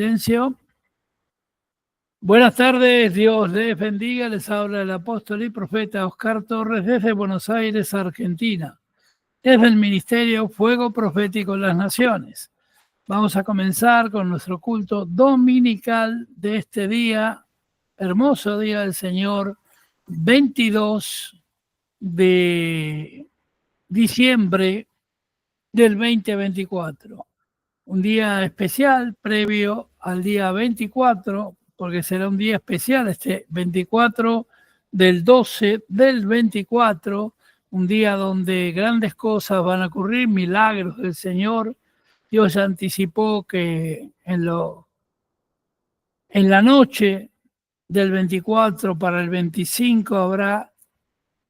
Silencio. Buenas tardes, Dios les bendiga. Les habla el apóstol y profeta Oscar Torres desde Buenos Aires, Argentina, desde el Ministerio Fuego Profético en las Naciones. Vamos a comenzar con nuestro culto dominical de este día, hermoso día del Señor, 22 de diciembre del 2024. Un día especial previo al día 24, porque será un día especial este 24 del 12 del 24, un día donde grandes cosas van a ocurrir, milagros del Señor. Dios ya anticipó que en la noche del 24 para el 25 habrá,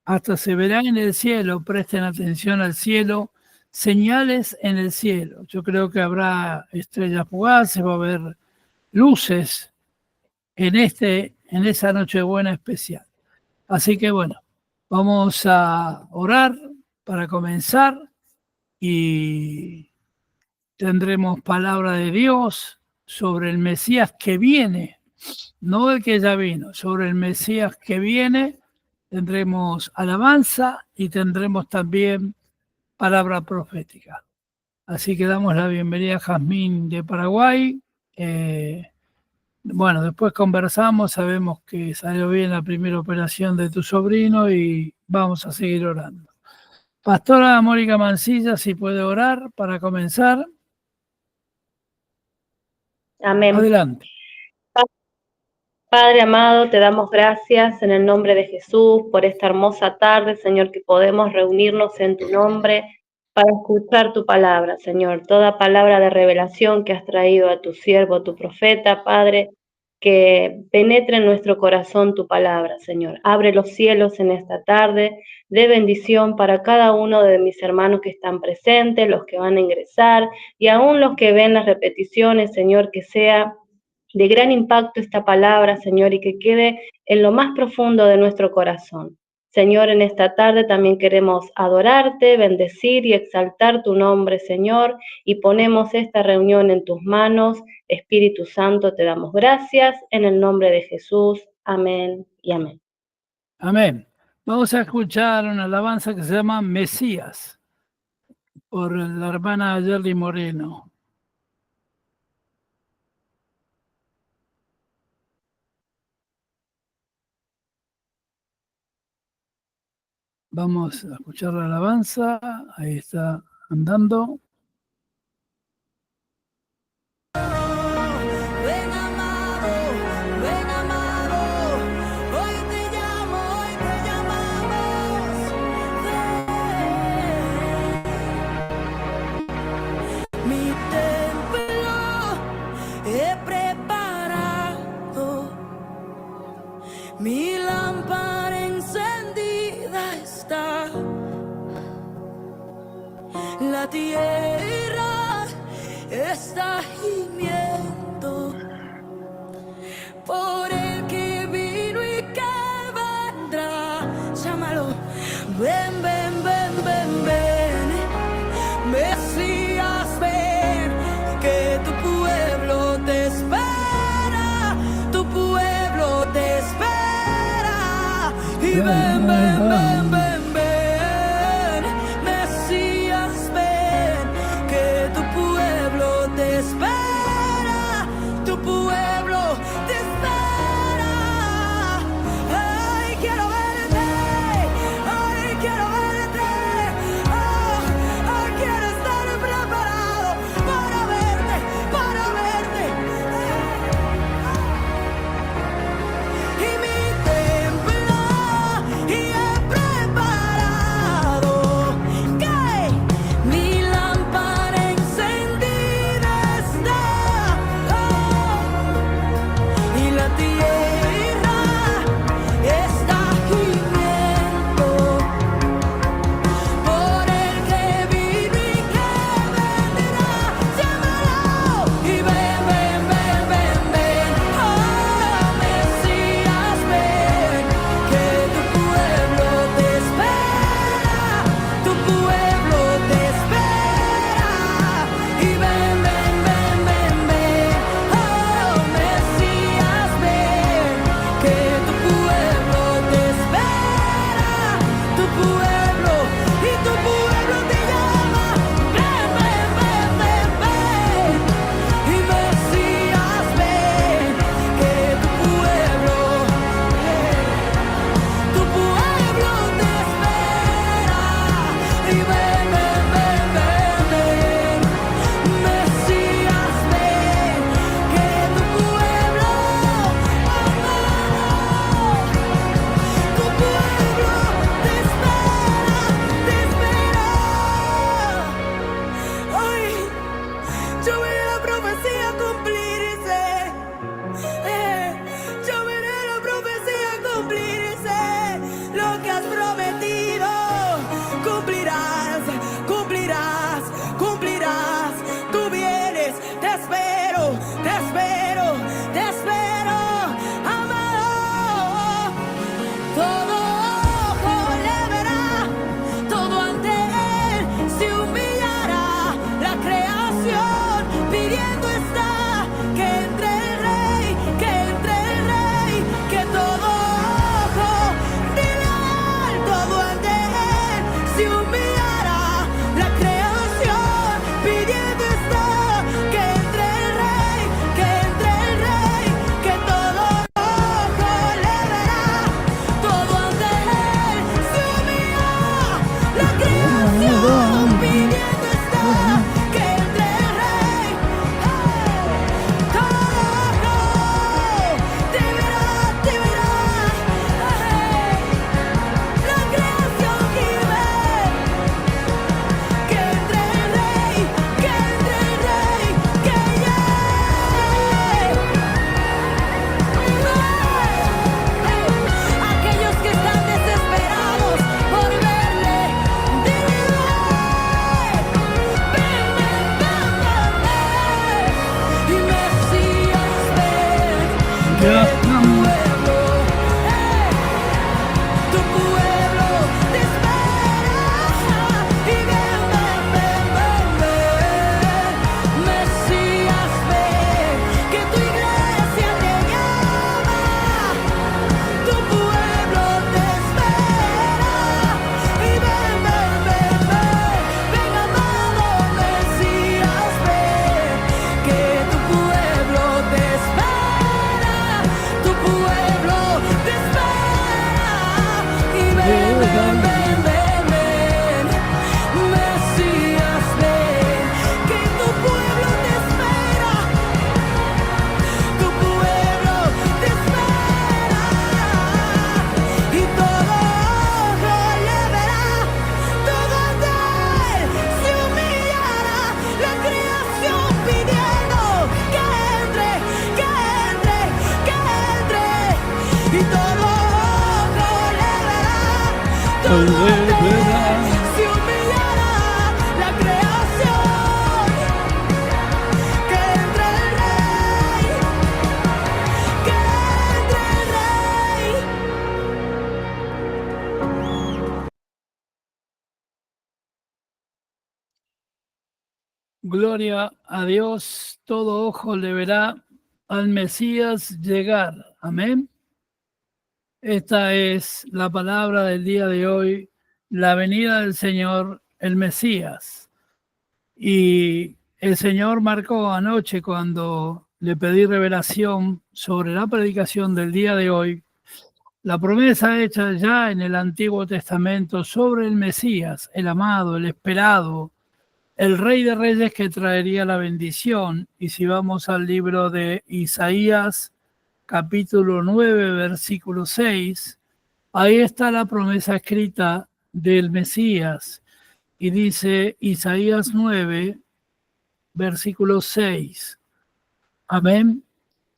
hasta se verá en el cielo, presten atención al cielo, señales en el cielo. Yo creo que habrá estrellas fugaces, va a haber luces en esa Nochebuena especial. Así que bueno, vamos a orar para comenzar y tendremos palabra de Dios sobre el Mesías que viene, no el que ya vino, sobre el Mesías que viene. Tendremos alabanza y tendremos también palabra profética. Así que damos la bienvenida a Jazmín de Paraguay. Bueno, después conversamos, sabemos que salió bien la primera operación de tu sobrino y vamos a seguir orando. Pastora Mónica Mancilla, si puede orar para comenzar. Amén. Adelante. Padre amado, te damos gracias en el nombre de Jesús por esta hermosa tarde, Señor, que podemos reunirnos en tu nombre para escuchar tu palabra, Señor. Toda palabra de revelación que has traído a tu siervo, tu profeta, Padre, que penetre en nuestro corazón tu palabra, Señor. Abre los cielos en esta tarde de bendición para cada uno de mis hermanos que están presentes, los que van a ingresar y aún los que ven las repeticiones, Señor, que sea de gran impacto esta palabra, Señor, y que quede en lo más profundo de nuestro corazón. Señor, en esta tarde también queremos adorarte, bendecir y exaltar tu nombre, Señor, y ponemos esta reunión en tus manos. Espíritu Santo, te damos gracias en el nombre de Jesús. Amén y amén. Amén. Vamos a escuchar una alabanza que se llama Mesías, por la hermana Yerly Moreno. Vamos a escuchar la alabanza. Ahí está andando. Mi lámpara encendida está, la tierra está gimiendo por el que vino y que vendrá. Llámalo, ven, ven, ven, ven, ven, Mesías, ven, que tu pueblo te espera, tu pueblo te espera. Y ven, ven, ven, ven, ven, Mesías, ven, que tu pueblo te espera, tu pueblo te espera. Ay, quiero verte, ay, quiero verte, ay, quiero estar preparado para verte, para verte. Y mi templo y he preparado Ya tu estamos. pueblo te espera. Y ven, ven, ven, ven, ven, Mesías, ven, que tu iglesia te llama. Tu pueblo te espera. Y ven, ven, ven, ven, ven, amado Mesías, ven, que tu pueblo te espera. Tu pueblo te espera. Y ven, ven, ven, ven, ven, Mesías, ven, que tu pueblo te espera. Tu pueblo te espera. Y todo ojo le verá, todo andar se humillará, la creación pidiendo que entre, que entre, que entre. Y todo ojo le verá, todo andar se humillará, la creación. Que entre el Rey, que entre el Rey. Gloria a Dios, todo ojo le verá al Mesías llegar. Amén. Esta es la palabra del día de hoy, la venida del Señor, el Mesías. Y el Señor marcó anoche cuando le pedí revelación sobre la predicación del día de hoy, la promesa hecha ya en el Antiguo Testamento sobre el Mesías, el amado, el esperado, el Rey de Reyes que traería la bendición. Y si vamos al libro de Isaías, capítulo 9, versículo 6, ahí está la promesa escrita del Mesías. Y dice Isaías 9, versículo 6. Amén.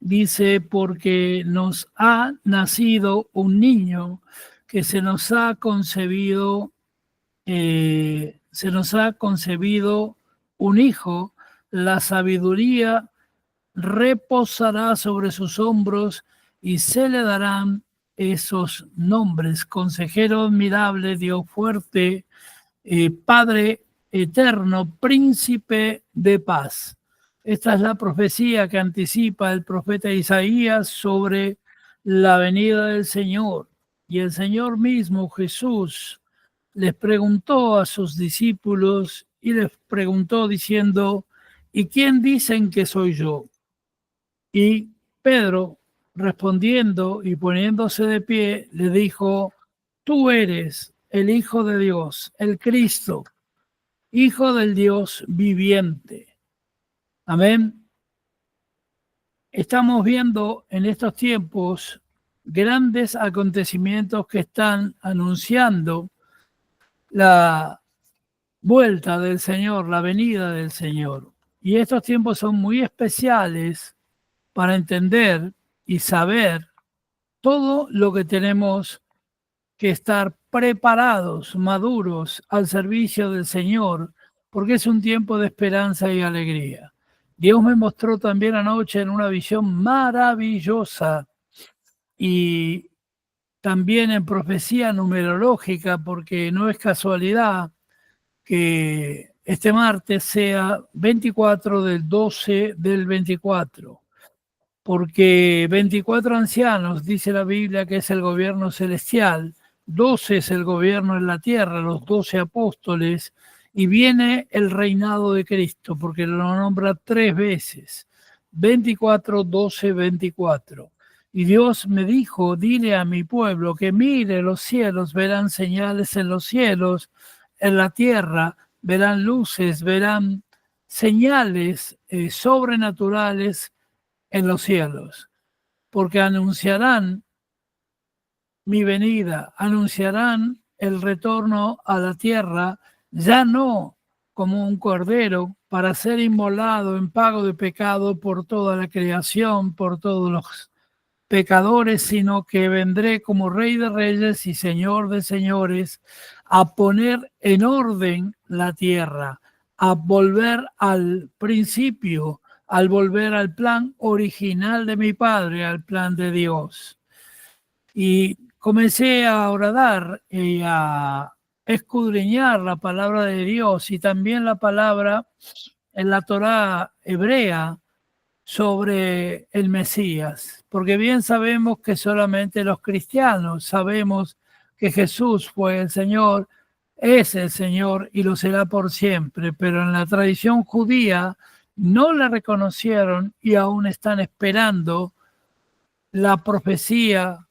Dice, porque nos ha nacido un niño, que se nos ha concebido un hijo, la sabiduría reposará sobre sus hombros y se le darán esos nombres: Consejero admirable, Dios fuerte, Padre eterno, Príncipe de paz. Esta es la profecía que anticipa el profeta Isaías sobre la venida del Señor. Y el Señor mismo, Jesús, les preguntó a sus discípulos y les preguntó diciendo, ¿y quién dicen que soy yo? Y Pedro, respondiendo y poniéndose de pie, le dijo, tú eres el Hijo de Dios, el Cristo, Hijo del Dios viviente. Amén. Estamos viendo en estos tiempos grandes acontecimientos que están anunciando la vuelta del Señor, la venida del Señor. Y estos tiempos son muy especiales para entender y saber todo lo que tenemos que estar preparados, maduros, al servicio del Señor, porque es un tiempo de esperanza y alegría. Dios me mostró también anoche en una visión maravillosa y también en profecía numerológica, porque no es casualidad que este martes sea 24 del 12 del 24, porque 24 ancianos, dice la Biblia, que es el gobierno celestial, 12 es el gobierno en la tierra, los 12 apóstoles, y viene el reinado de Cristo, porque lo nombra 3 veces, 24, 12, 24. Y Dios me dijo, dile a mi pueblo que mire los cielos, verán señales en los cielos, en la tierra, verán luces, verán señales sobrenaturales en los cielos, porque anunciarán mi venida, anunciarán el retorno a la tierra, ya no como un cordero para ser inmolado en pago de pecado por toda la creación, por todos los pecadores, sino que vendré como Rey de Reyes y Señor de Señores a poner en orden la tierra, a volver al principio, al volver al plan original de mi Padre, al plan de Dios. Y comencé a orar y a escudriñar la palabra de Dios y también la palabra en la Torá hebrea sobre el Mesías, porque bien sabemos que solamente los cristianos sabemos que Jesús fue el Señor, es el Señor y lo será por siempre, pero en la tradición judía no le reconocieron y aún están esperando la profecía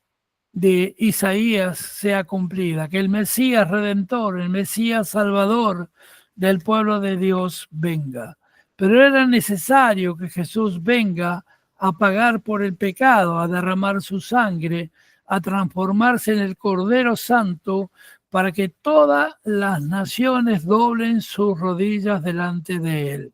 de Isaías sea cumplida, que el Mesías redentor, el Mesías salvador del pueblo de Dios venga. Pero era necesario que Jesús venga a pagar por el pecado, a derramar su sangre, a transformarse en el Cordero Santo para que todas las naciones doblen sus rodillas delante de él.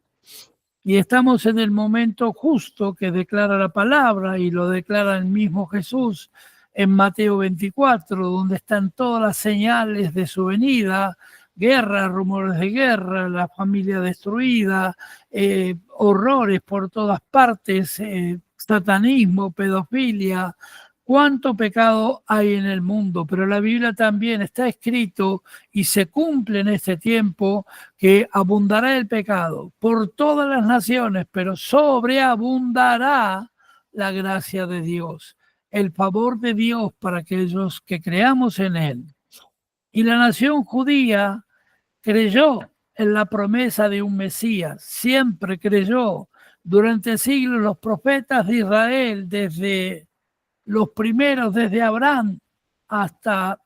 Y estamos en el momento justo que declara la palabra y lo declara el mismo Jesús en Mateo 24, donde están todas las señales de su venida, guerra, rumores de guerra, la familia destruida, horrores por todas partes, satanismo, pedofilia, cuánto pecado hay en el mundo. Pero la Biblia también está escrito y se cumple en este tiempo que abundará el pecado por todas las naciones, pero sobreabundará la gracia de Dios, el favor de Dios para aquellos que creamos en él. Y la nación judía creyó en la promesa de un Mesías, siempre creyó. Durante siglos los profetas de Israel, desde los primeros, desde Abraham hasta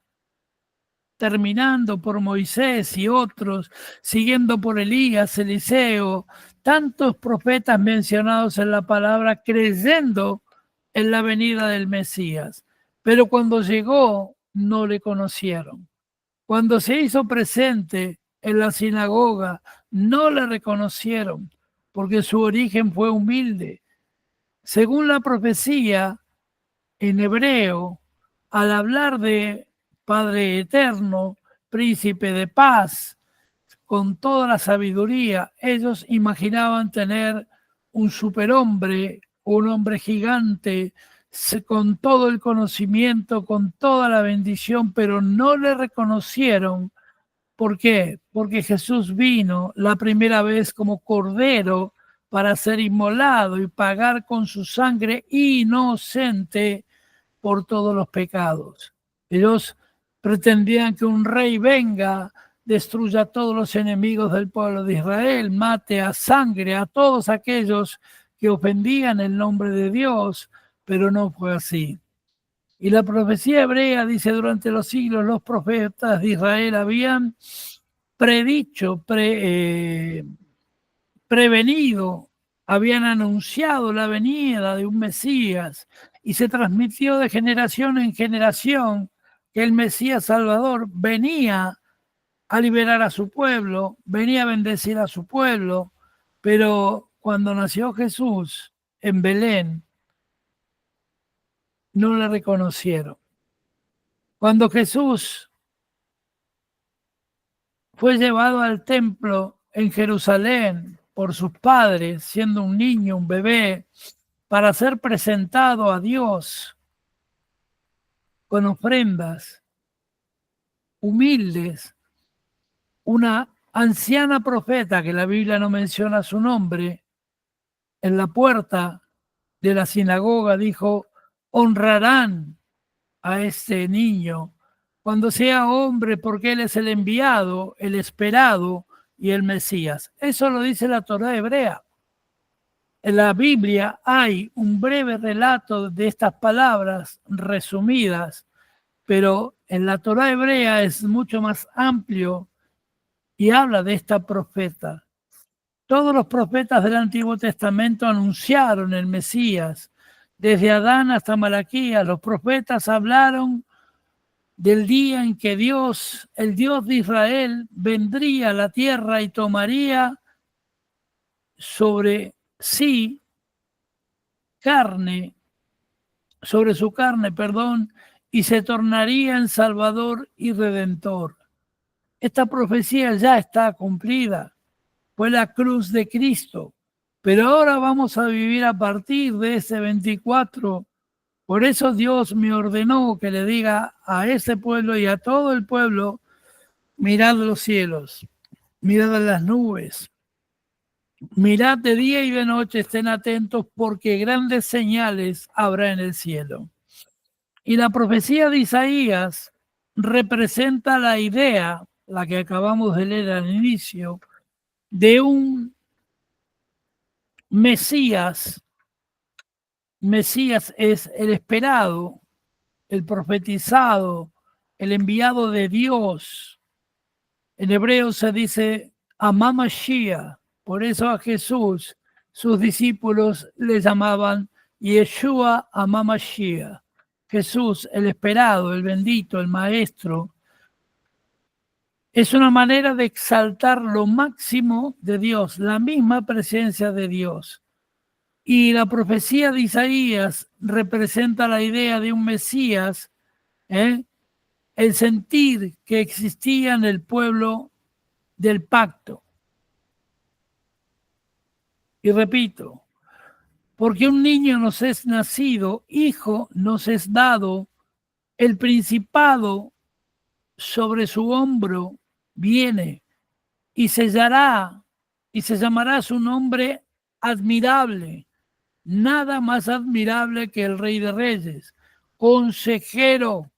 terminando por Moisés y otros, siguiendo por Elías, Eliseo, tantos profetas mencionados en la palabra creyendo en la venida del Mesías. Pero cuando llegó, no le conocieron. Cuando se hizo presente en la sinagoga, no le reconocieron, porque su origen fue humilde. Según la profecía, en hebreo, al hablar de Padre eterno, príncipe de paz, con toda la sabiduría, ellos imaginaban tener un superhombre, un hombre gigante, con todo el conocimiento, con toda la bendición, pero no le reconocieron. ¿Por qué? Porque Jesús vino la primera vez como cordero para ser inmolado y pagar con su sangre inocente por todos los pecados. Ellos pretendían que un rey venga, destruya a todos los enemigos del pueblo de Israel, mate a sangre a todos aquellos que ofendían el nombre de Dios, pero no fue así. Y la profecía hebrea dice: durante los siglos los profetas de Israel habían predicho, prevenido, habían anunciado la venida de un Mesías y se transmitió de generación en generación que el Mesías Salvador venía a liberar a su pueblo, venía a bendecir a su pueblo, pero cuando nació Jesús en Belén, no le reconocieron. Cuando Jesús fue llevado al templo en Jerusalén por sus padres, siendo un niño, un bebé, para ser presentado a Dios con ofrendas humildes, una anciana profeta, que la Biblia no menciona su nombre, en la puerta de la sinagoga dijo: honrarán a este niño cuando sea hombre, porque él es el enviado, el esperado y el Mesías. Eso lo dice la Torá hebrea. En la Biblia hay un breve relato de estas palabras resumidas, pero en la Torá hebrea es mucho más amplio y habla de esta profeta. Todos los profetas del Antiguo Testamento anunciaron el Mesías. Desde Adán hasta Malaquías, los profetas hablaron del día en que Dios, el Dios de Israel, vendría a la tierra y tomaría sobre sí carne, sobre su carne, y se tornaría en Salvador y Redentor. Esta profecía ya está cumplida. Fue la cruz de Cristo. Pero ahora vamos a vivir a partir de ese 24. Por eso Dios me ordenó que le diga a ese pueblo y a todo el pueblo, mirad los cielos, mirad las nubes, mirad de día y de noche, estén atentos porque grandes señales habrá en el cielo. Y la profecía de Isaías representa la idea, la que acabamos de leer al inicio, de un Mesías. Mesías es el esperado, el profetizado, el enviado de Dios. En hebreo se dice Amamashiach. Por eso a Jesús, sus discípulos le llamaban Yeshua Amamashiach. Jesús, el esperado, el bendito, el maestro. Es una manera de exaltar lo máximo de Dios, la misma presencia de Dios. Y la profecía de Isaías representa la idea de un Mesías, el sentir que existía en el pueblo del pacto. Y repito, porque un niño nos es nacido, hijo nos es dado, el principado sobre su hombro viene y se llamará su nombre admirable, nada más admirable que el Rey de Reyes, consejero.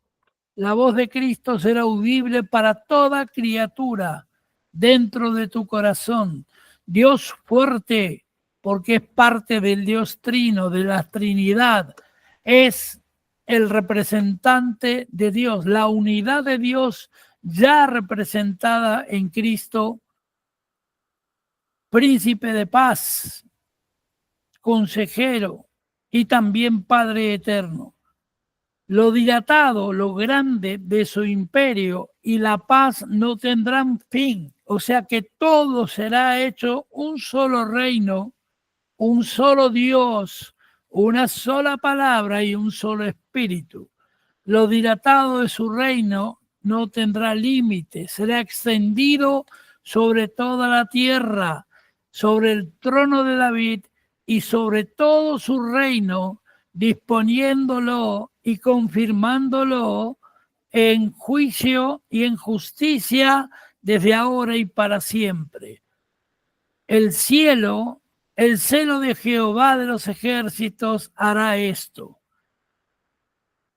La voz de Cristo será audible para toda criatura dentro de tu corazón. Dios fuerte, porque es parte del Dios trino, de la Trinidad. Es el representante de Dios, la unidad de Dios ya representada en Cristo, príncipe de paz, consejero y también Padre eterno. Lo dilatado, lo grande de su imperio y la paz no tendrán fin. O sea que todo será hecho un solo reino, un solo Dios, una sola palabra y un solo espíritu. Lo dilatado de su reino no tendrá límite, será extendido sobre toda la tierra, sobre el trono de David y sobre todo su reino, disponiéndolo y confirmándolo en juicio y en justicia desde ahora y para siempre. El cielo, el celo de Jehová de los ejércitos hará esto.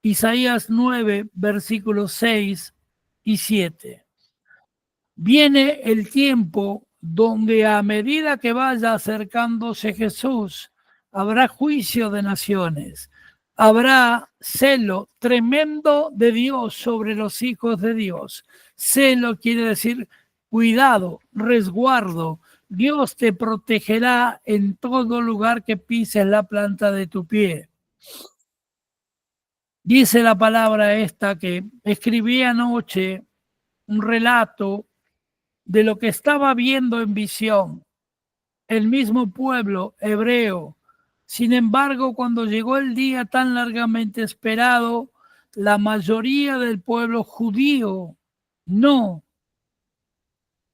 Isaías 9, versículos 6 y 7. Viene el tiempo donde a medida que vaya acercándose Jesús, habrá juicio de naciones, habrá celo tremendo de Dios sobre los hijos de Dios. Celo quiere decir cuidado, resguardo. Dios te protegerá en todo lugar que pises la planta de tu pie. Dice la palabra esta que escribí anoche un relato de lo que estaba viendo en visión el mismo pueblo hebreo. Sin embargo, cuando llegó el día tan largamente esperado, la mayoría del pueblo judío no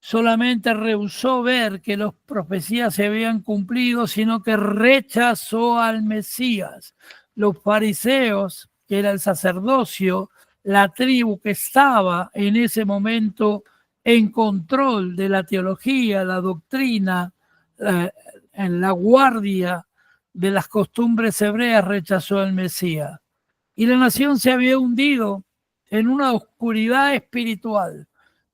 solamente rehusó ver que las profecías se habían cumplido, sino que rechazó al Mesías. Los fariseos, que era el sacerdocio, la tribu que estaba en ese momento en control de la teología, la doctrina, en la guardia de las costumbres hebreas, rechazó al Mesías. Y la nación se había hundido en una oscuridad espiritual,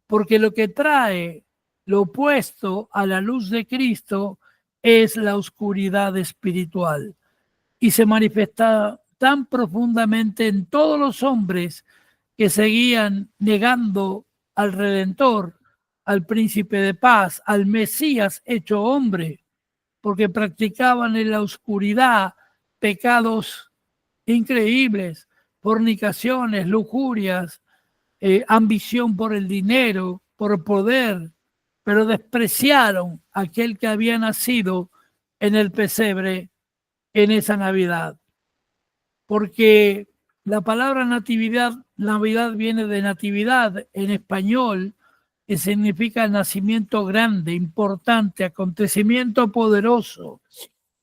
porque lo que trae lo opuesto a la luz de Cristo es la oscuridad espiritual. Y se manifiesta tan profundamente en todos los hombres que seguían negando al Redentor, al Príncipe de Paz, al Mesías hecho hombre, porque practicaban en la oscuridad pecados increíbles, fornicaciones, lujurias, ambición por el dinero, por poder, pero despreciaron a aquel que había nacido en el pesebre en esa Navidad. Porque la palabra Navidad viene de natividad en español que significa nacimiento grande, importante, acontecimiento poderoso.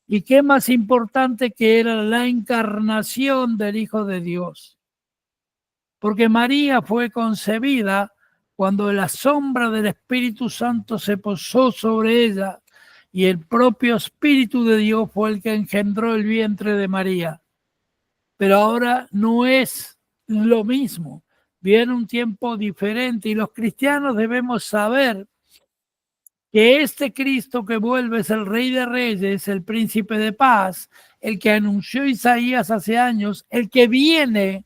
¿Y qué más importante que era la encarnación del Hijo de Dios? Porque María fue concebida cuando la sombra del Espíritu Santo se posó sobre ella y el propio Espíritu de Dios fue el que engendró el vientre de María. Pero ahora no es lo mismo. Viene un tiempo diferente y los cristianos debemos saber que este Cristo que vuelve es el Rey de Reyes, el Príncipe de Paz, el que anunció Isaías hace años, el que viene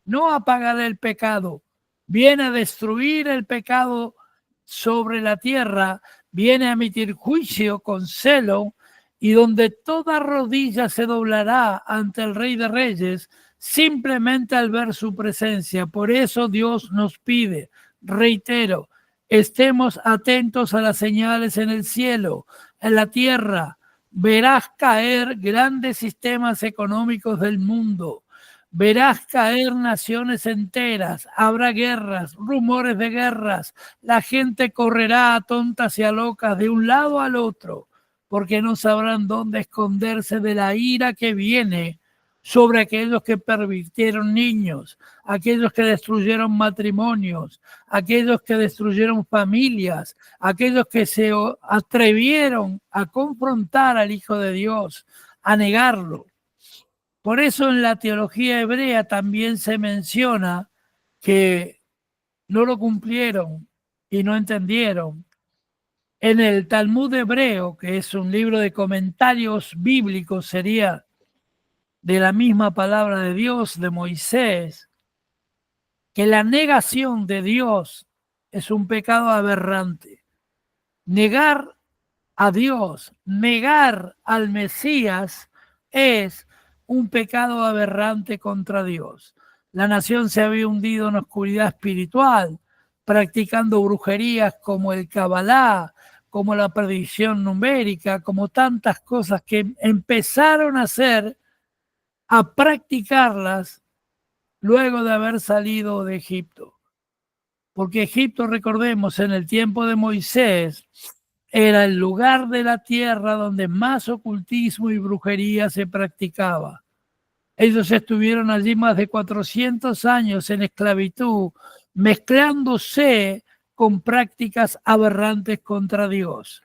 no a pagar el pecado, viene a destruir el pecado sobre la tierra, viene a emitir juicio con celo y donde toda rodilla se doblará ante el Rey de Reyes simplemente al ver su presencia. Por eso Dios nos pide, reitero, estemos atentos a las señales en el cielo, en la tierra. Verás caer grandes sistemas económicos del mundo. Verás caer naciones enteras, habrá guerras, rumores de guerras, la gente correrá a tontas y a locas de un lado al otro, porque no sabrán dónde esconderse de la ira que viene sobre aquellos que pervirtieron niños, aquellos que destruyeron matrimonios, aquellos que destruyeron familias, aquellos que se atrevieron a confrontar al Hijo de Dios, a negarlo. Por eso en la teología hebrea también se menciona que no lo cumplieron y no entendieron. En el Talmud hebreo, que es un libro de comentarios bíblicos, sería de la misma palabra de Dios, de Moisés, que la negación de Dios es un pecado aberrante. Negar a Dios, negar al Mesías es un pecado aberrante contra Dios. La nación se había hundido en oscuridad espiritual, practicando brujerías como el Kabbalah, como la predicción numérica, como tantas cosas que empezaron a hacer, a practicarlas luego de haber salido de Egipto. Porque Egipto, recordemos, en el tiempo de Moisés, era el lugar de la tierra donde más ocultismo y brujería se practicaba. Ellos estuvieron allí más de 400 años en esclavitud, mezclándose con prácticas aberrantes contra Dios.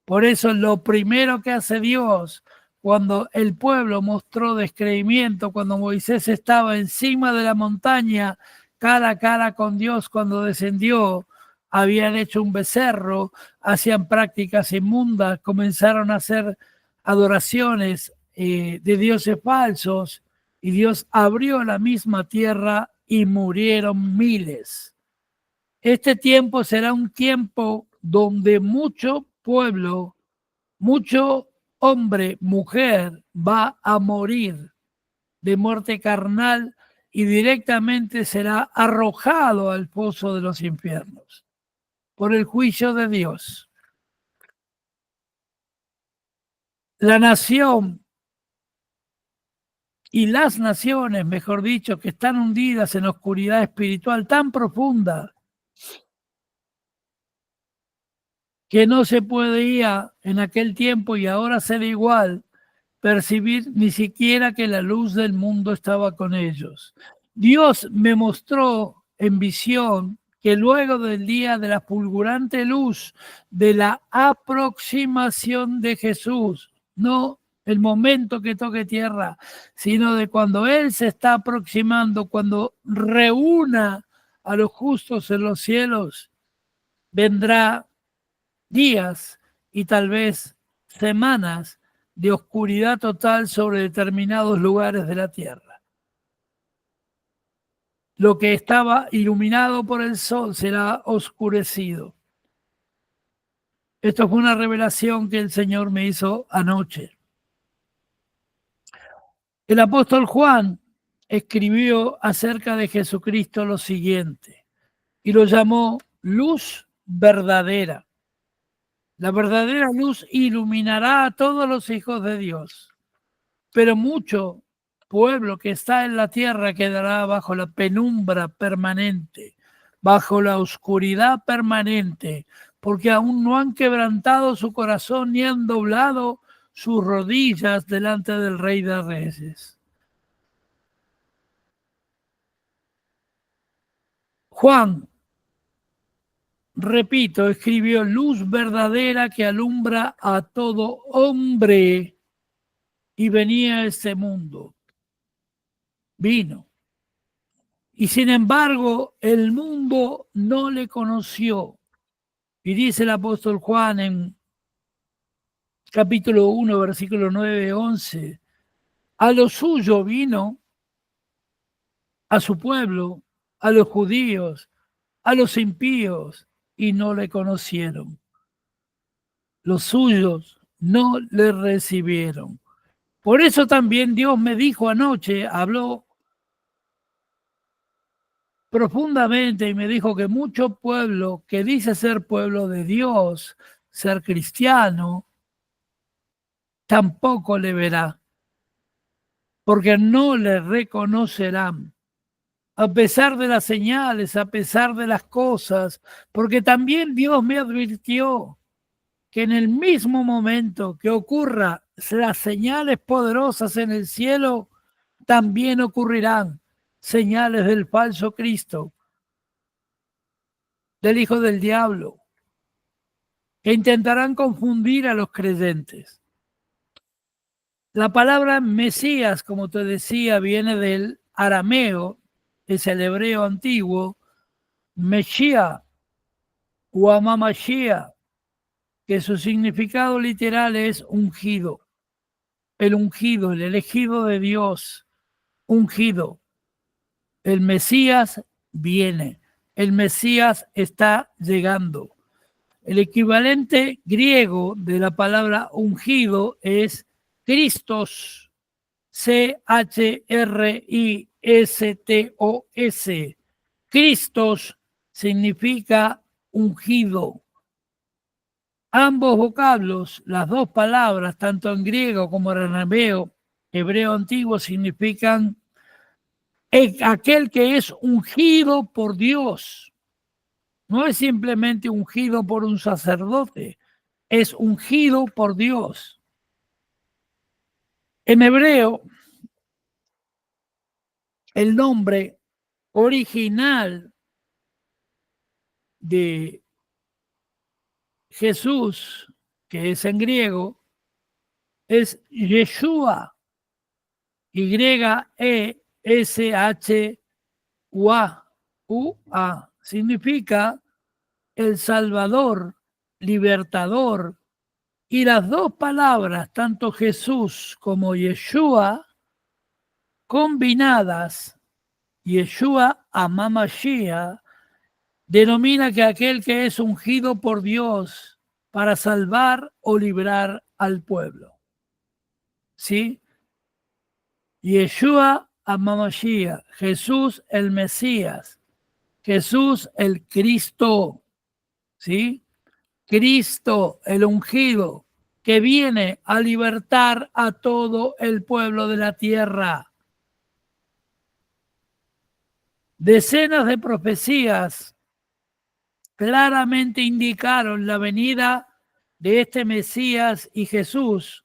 Por eso lo primero que hace Dios cuando el pueblo mostró descreimiento, cuando Moisés estaba encima de la montaña, cara a cara con Dios cuando descendió, habían hecho un becerro, hacían prácticas inmundas, comenzaron a hacer adoraciones de dioses falsos y Dios abrió la misma tierra y murieron miles. Este tiempo será un tiempo donde mucho pueblo, mucho hombre, mujer va a morir de muerte carnal y directamente será arrojado al pozo de los infiernos por el juicio de Dios. La nación y las naciones, mejor dicho, que están hundidas en oscuridad espiritual tan profunda que no se podía en aquel tiempo y ahora ser igual, percibir ni siquiera que la luz del mundo estaba con ellos. Dios me mostró en visión que luego del día de la fulgurante luz de la aproximación de Jesús, no el momento que toque tierra, sino de cuando Él se está aproximando, cuando reúna a los justos en los cielos, vendrá días y tal vez semanas de oscuridad total sobre determinados lugares de la tierra. Lo que estaba iluminado por el sol será oscurecido. Esto fue una revelación que el Señor me hizo anoche. El apóstol Juan escribió acerca de Jesucristo lo siguiente y lo llamó luz verdadera. La verdadera luz iluminará a todos los hijos de Dios, pero mucho pueblo que está en la tierra quedará bajo la penumbra permanente, bajo la oscuridad permanente, porque aún no han quebrantado su corazón ni han doblado sus rodillas delante del Rey de Reyes. Juan, repito, escribió luz verdadera que alumbra a todo hombre y venía a este mundo. Vino. Y sin embargo, el mundo no le conoció. Y dice el apóstol Juan en capítulo 1, versículo 9, 11, a lo suyo vino, a su pueblo, a los judíos, a los impíos, y no le conocieron. Los suyos no le recibieron. Por eso también Dios me dijo anoche, habló profundamente y me dijo que mucho pueblo que dice ser pueblo de Dios, ser cristiano, tampoco le verá, porque no le reconocerán, a pesar de las señales, a pesar de las cosas, porque también Dios me advirtió que en el mismo momento que ocurra las señales poderosas en el cielo, también ocurrirán señales del falso Cristo, del hijo del diablo, que intentarán confundir a los creyentes. La palabra Mesías, como te decía, viene del arameo, es el hebreo antiguo, Meshia o Amamashia, que su significado literal es ungido, el elegido de Dios, ungido. El Mesías viene, el Mesías está llegando. El equivalente griego de la palabra ungido es Christos, C-H-R-I-S-T-O-S. Christos significa ungido. Ambos vocablos, las dos palabras, tanto en griego como en arameo, hebreo antiguo, significan aquel que es ungido por Dios. No es simplemente ungido por un sacerdote, es ungido por Dios. En hebreo, el nombre original de Jesús, que es en griego, es Yeshua, Y-E-S-H-U-A. Significa el Salvador, libertador. Y las dos palabras, tanto Jesús como Yeshua, combinadas, Yeshua Amamashia, denomina que aquel que es ungido por Dios para salvar o librar al pueblo. ¿Sí? Yeshua Amamashia, Jesús el Mesías, Jesús el Cristo, ¿sí? Cristo el ungido, que viene a libertar a todo el pueblo de la tierra. Decenas de profecías claramente indicaron la venida de este Mesías y Jesús,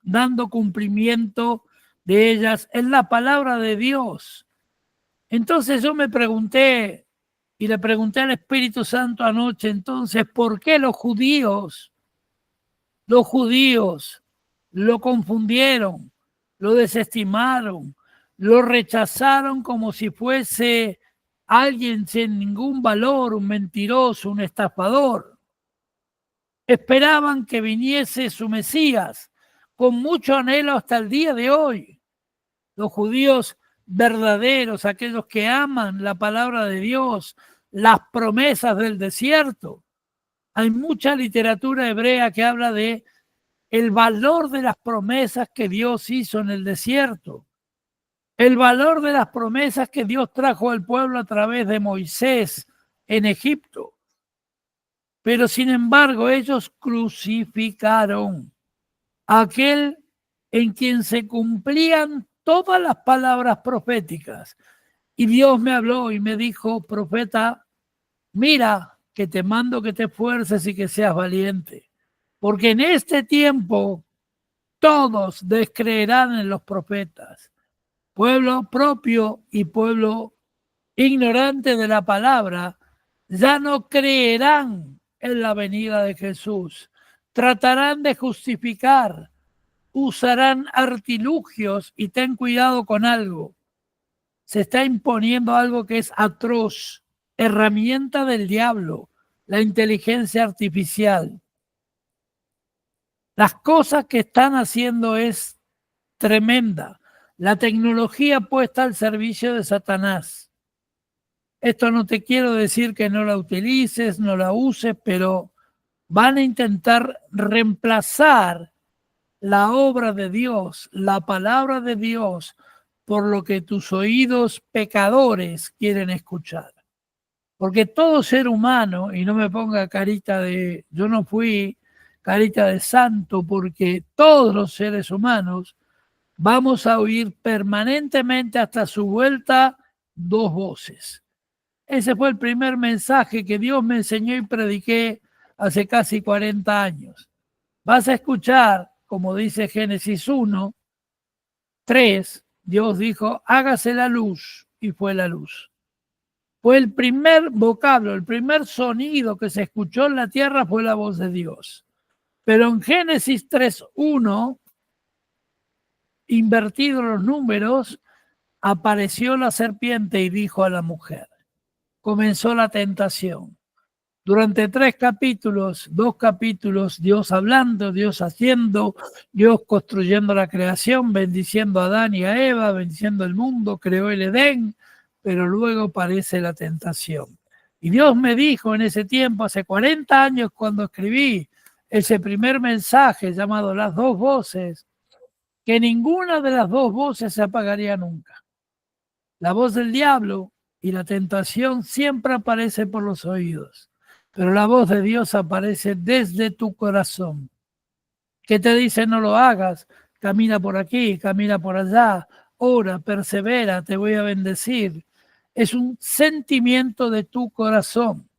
dando cumplimiento de ellas en la palabra de Dios. Entonces yo me pregunté, y le pregunté al Espíritu Santo anoche, entonces, ¿por qué los judíos lo confundieron, lo desestimaron, lo rechazaron como si fuese alguien sin ningún valor, un mentiroso, un estafador? Esperaban que viniese su Mesías con mucho anhelo hasta el día de hoy. Los judíos verdaderos, aquellos que aman la palabra de Dios, las promesas del desierto. Hay mucha literatura hebrea que habla de el valor de las promesas que Dios hizo en el desierto, el valor de las promesas que Dios trajo al pueblo a través de Moisés en Egipto. Pero sin embargo, ellos crucificaron a aquel en quien se cumplían todas las palabras proféticas. Y Dios me habló y me dijo, profeta, Mira que te mando que te esfuerces y que seas valiente, porque en este tiempo todos descreerán en los profetas, pueblo propio y pueblo ignorante de la palabra, ya no creerán en la venida de Jesús. Tratarán de justificar, usarán artilugios y ten cuidado con algo. Se está imponiendo algo que es atroz, herramienta del diablo, la inteligencia artificial. Las cosas que están haciendo es tremenda. La tecnología puesta al servicio de Satanás. Esto no te quiero decir que no la utilices, no la uses, pero van a intentar reemplazar la obra de Dios, la palabra de Dios, por lo que tus oídos pecadores quieren escuchar. Porque todo ser humano, y no me ponga carita de, yo no fui carita de santo, porque todos los seres humanos vamos a oír permanentemente hasta su vuelta dos voces. Ese fue el primer mensaje que Dios me enseñó y prediqué hace casi 40 años. Vas a escuchar, como dice Génesis 1, 3, Dios dijo, hágase la luz, y fue la luz. Fue el primer vocablo, el primer sonido que se escuchó en la tierra fue la voz de Dios. Pero en Génesis 3:1, invertidos los números, apareció la serpiente y dijo a la mujer. Comenzó la tentación. Durante 3 capítulos, 2 capítulos, Dios hablando, Dios haciendo, Dios construyendo la creación, bendiciendo a Adán y a Eva, bendiciendo el mundo, creó el Edén, pero luego aparece la tentación. Y Dios me dijo en ese tiempo, hace 40 años, cuando escribí ese primer mensaje llamado Las dos voces, que ninguna de las dos voces se apagaría nunca. La voz del diablo y la tentación siempre aparece por los oídos, pero la voz de Dios aparece desde tu corazón, que te dice no lo hagas, camina por aquí, camina por allá, ora, persevera, te voy a bendecir. Es un sentimiento de tu corazón.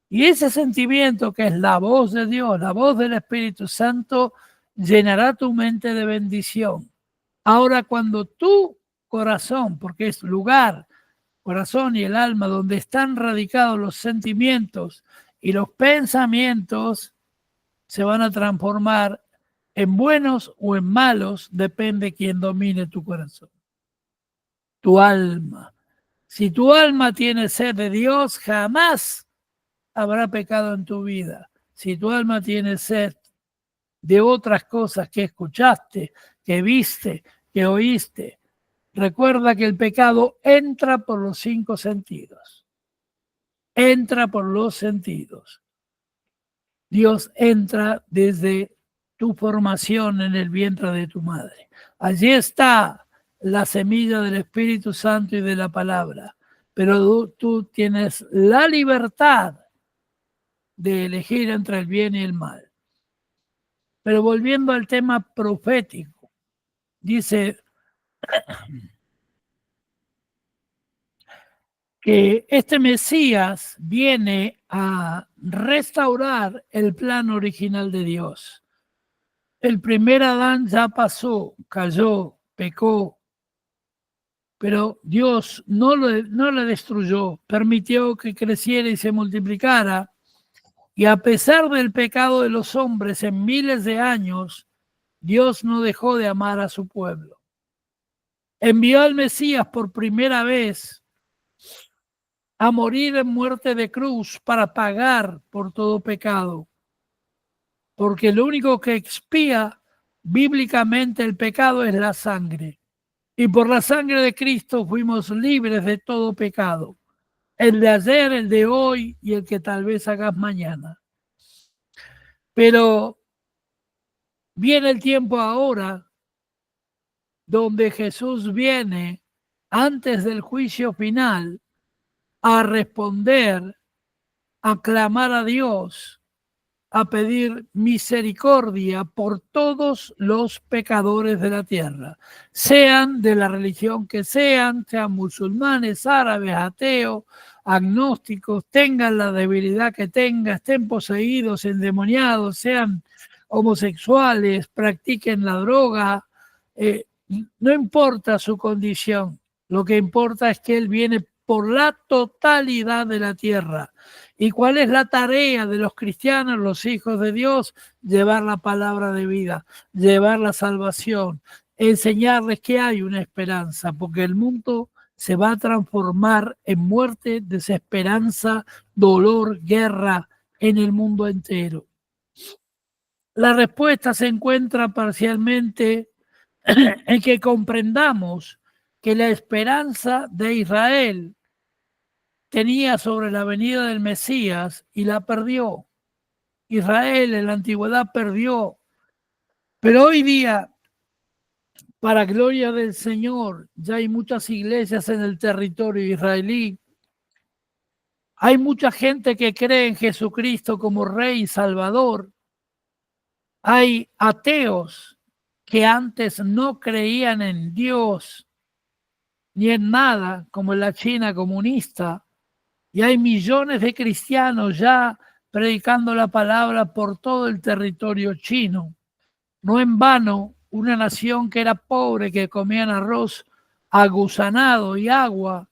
Y ese sentimiento que es la voz de Dios, la voz del Espíritu Santo, llenará tu mente de bendición. Ahora, cuando tu corazón, porque es lugar, corazón y el alma, donde están radicados los sentimientos y los pensamientos, se van a transformar en buenos o en malos, depende quién domine tu corazón. Tu alma. Si tu alma tiene sed de Dios, jamás habrá pecado en tu vida. Si tu alma tiene sed de otras cosas que escuchaste, que viste, que oíste, recuerda que el pecado entra por los 5 sentidos. Entra por los sentidos. Dios entra desde tu formación en el vientre de tu madre. Allí está la semilla del Espíritu Santo y de la palabra. Pero tú tienes la libertad de elegir entre el bien y el mal. Pero volviendo al tema profético, dice que este Mesías viene a restaurar el plan original de Dios. El primer Adán ya pasó, cayó, pecó, pero Dios no le destruyó, permitió que creciera y se multiplicara. Y a pesar del pecado de los hombres en miles de años, Dios no dejó de amar a su pueblo. Envió al Mesías por primera vez a morir en muerte de cruz para pagar por todo pecado. Porque lo único que expía bíblicamente el pecado es la sangre. Y por la sangre de Cristo fuimos libres de todo pecado. El de ayer, el de hoy y el que tal vez hagas mañana. Pero viene el tiempo ahora donde Jesús viene antes del juicio final a responder, a clamar a Dios a pedir misericordia por todos los pecadores de la tierra, sean de la religión que sean musulmanes, árabes, ateos, agnósticos, tengan la debilidad que tengan, estén poseídos, endemoniados, sean homosexuales, practiquen la droga, no importa su condición, lo que importa es que Él viene por la totalidad de la tierra. ¿Y cuál es la tarea de los cristianos, los hijos de Dios? Llevar la palabra de vida, llevar la salvación, enseñarles que hay una esperanza, porque el mundo se va a transformar en muerte, desesperanza, dolor, guerra en el mundo entero. La respuesta se encuentra parcialmente en que comprendamos que la esperanza de Israel tenía sobre la venida del Mesías y la perdió. Israel en la antigüedad perdió, pero hoy día, para gloria del Señor, ya hay muchas iglesias en el territorio israelí. Hay mucha gente que cree en Jesucristo como Rey y Salvador. Hay ateos que antes no creían en Dios ni en nada, como en la China comunista. Y hay millones de cristianos ya predicando la palabra por todo el territorio chino. No en vano, una nación que era pobre, que comían arroz agusanado y agua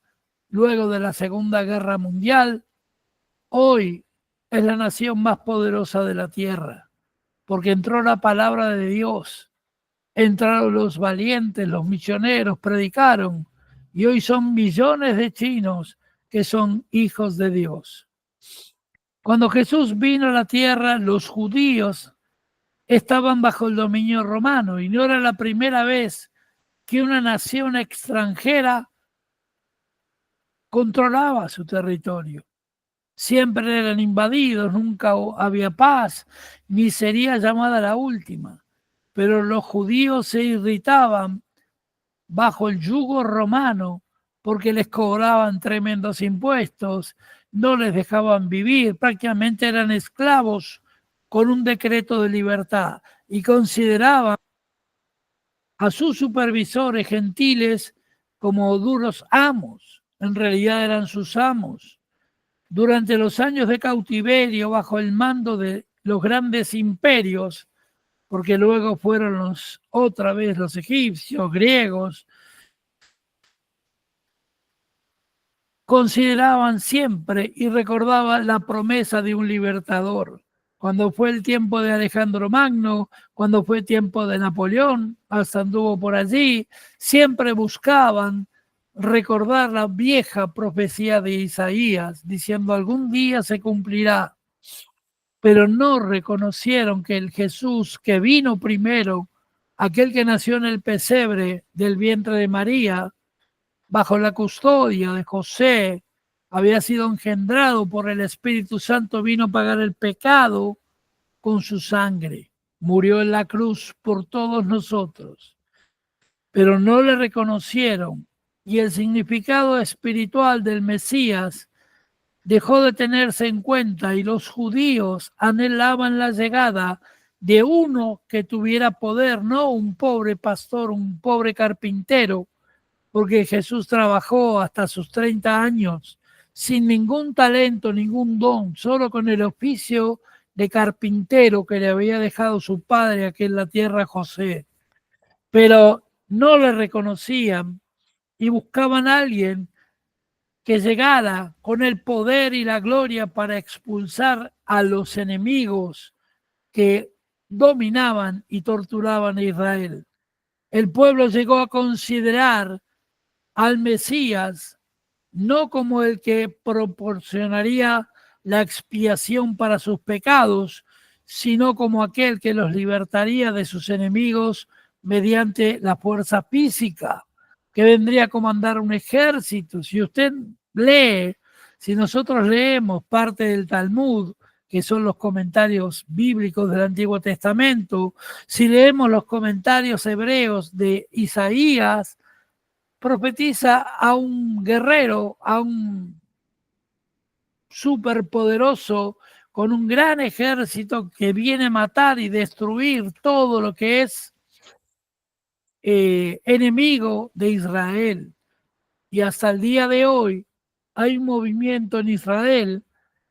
luego de la Segunda Guerra Mundial, hoy es la nación más poderosa de la tierra, porque entró la palabra de Dios, entraron los valientes, los misioneros, predicaron, y hoy son millones de chinos que son hijos de Dios. Cuando Jesús vino a la tierra, los judíos estaban bajo el dominio romano y no era la primera vez que una nación extranjera controlaba su territorio. Siempre eran invadidos, nunca había paz, ni sería llamada la última. Pero los judíos se irritaban bajo el yugo romano porque les cobraban tremendos impuestos, no les dejaban vivir, prácticamente eran esclavos con un decreto de libertad y consideraban a sus supervisores gentiles como duros amos. En realidad eran sus amos. Durante los años de cautiverio bajo el mando de los grandes imperios, porque luego fueron otra vez los egipcios, griegos, consideraban siempre y recordaban la promesa de un libertador. Cuando fue el tiempo de Alejandro Magno, cuando fue tiempo de Napoleón, hasta anduvo por allí, siempre buscaban recordar la vieja profecía de Isaías, diciendo algún día se cumplirá. Pero no reconocieron que el Jesús que vino primero, aquel que nació en el pesebre del vientre de María, bajo la custodia de José, había sido engendrado por el Espíritu Santo, vino a pagar el pecado con su sangre. Murió en la cruz por todos nosotros. Pero no le reconocieron y el significado espiritual del Mesías dejó de tenerse en cuenta y los judíos anhelaban la llegada de uno que tuviera poder, no un pobre pastor, un pobre carpintero, porque Jesús trabajó hasta sus 30 años sin ningún talento, ningún don, solo con el oficio de carpintero que le había dejado su padre aquí en la tierra, José. Pero no le reconocían y buscaban a alguien que llegara con el poder y la gloria para expulsar a los enemigos que dominaban y torturaban a Israel. El pueblo llegó a considerar al Mesías no como el que proporcionaría la expiación para sus pecados, sino como aquel que los libertaría de sus enemigos mediante la fuerza física, que vendría a comandar un ejército. Si usted lee, si nosotros leemos parte del Talmud, que son los comentarios bíblicos del Antiguo Testamento, si leemos los comentarios hebreos de Isaías, profetiza a un guerrero, a un superpoderoso con un gran ejército que viene a matar y destruir todo lo que es enemigo de Israel. Y hasta el día de hoy hay un movimiento en Israel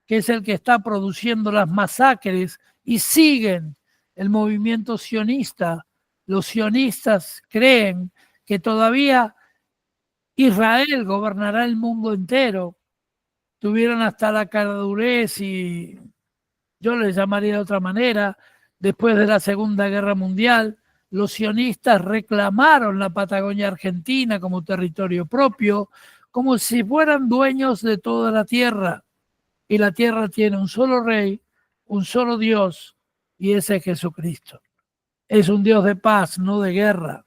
que es el que está produciendo las masacres y siguen el movimiento sionista. Los sionistas creen que todavía Israel gobernará el mundo entero. Tuvieron hasta la caradurez, y yo les llamaría de otra manera, después de la Segunda Guerra Mundial, los sionistas reclamaron la Patagonia Argentina como territorio propio, como si fueran dueños de toda la tierra. Y la tierra tiene un solo rey, un solo Dios, y ese es Jesucristo. Es un Dios de paz, no de guerra.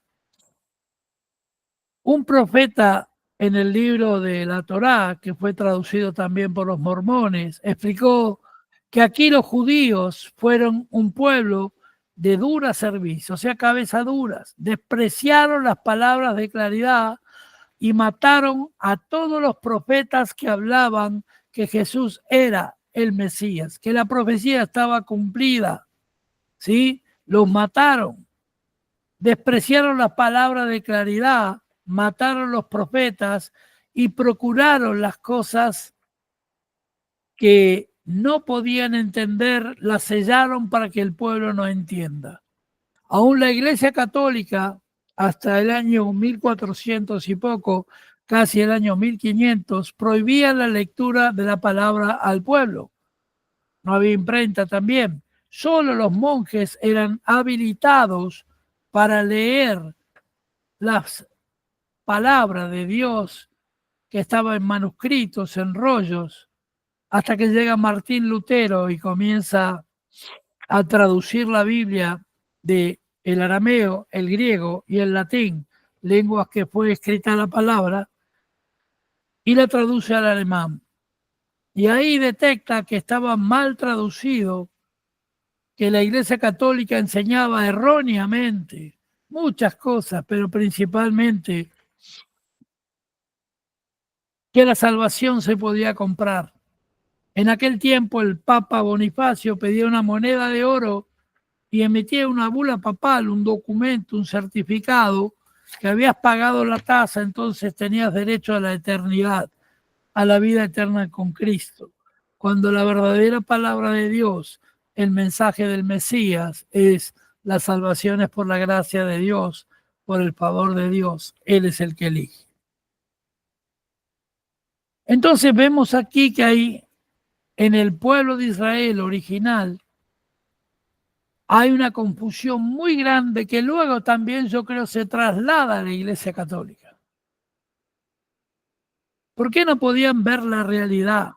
Un profeta en el libro de la Torá, que fue traducido también por los mormones, explicó que aquí los judíos fueron un pueblo de dura servicio, o sea, cabezas duras, despreciaron las palabras de claridad y mataron a todos los profetas que hablaban que Jesús era el Mesías, que la profecía estaba cumplida, ¿sí? Los mataron, despreciaron las palabras de claridad, mataron los profetas y procuraron las cosas que no podían entender, las sellaron para que el pueblo no entienda. Aún la Iglesia Católica, hasta el año 1400 y poco, casi el año 1500, prohibía la lectura de la palabra al pueblo. No había imprenta también. Solo los monjes eran habilitados para leer las palabras de Dios que estaban en manuscritos, en rollos, hasta que llega Martín Lutero y comienza a traducir la Biblia de el arameo, el griego y el latín, lenguas que fue escrita la palabra, y la traduce al alemán. Y ahí detecta que estaba mal traducido, que la Iglesia Católica enseñaba erróneamente muchas cosas, pero principalmente que la salvación se podía comprar. En aquel tiempo el Papa Bonifacio pedía una moneda de oro y emitía una bula papal, un documento, un certificado, que habías pagado la tasa, entonces tenías derecho a la eternidad, a la vida eterna con Cristo. Cuando la verdadera palabra de Dios, el mensaje del Mesías, es la salvación es por la gracia de Dios, por el favor de Dios. Él es el que elige. Entonces vemos aquí que hay en el pueblo de Israel original hay una confusión muy grande que luego también yo creo se traslada a la Iglesia Católica. ¿Por qué no podían ver la realidad?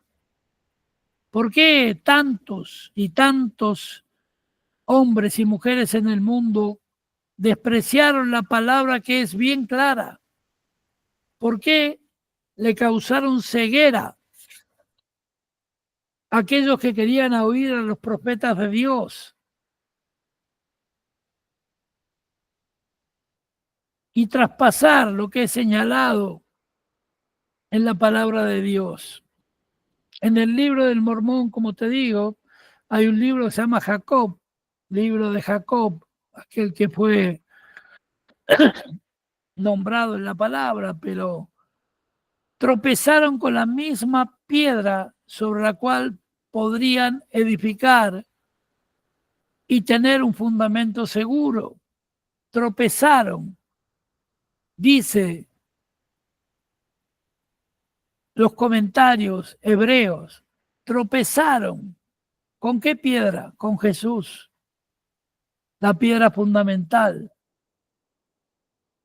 ¿Por qué tantos y tantos hombres y mujeres en el mundo despreciaron la palabra que es bien clara? ¿Por qué le causaron ceguera a aquellos que querían oír a los profetas de Dios y traspasar lo que es señalado en la palabra de Dios? En el libro del Mormón, como te digo, hay un libro que se llama Jacob, libro de Jacob, aquel que fue nombrado en la palabra, pero tropezaron con la misma piedra sobre la cual podrían edificar y tener un fundamento seguro. Tropezaron, dice los comentarios hebreos, tropezaron. ¿Con qué piedra? Con Jesús, la piedra fundamental.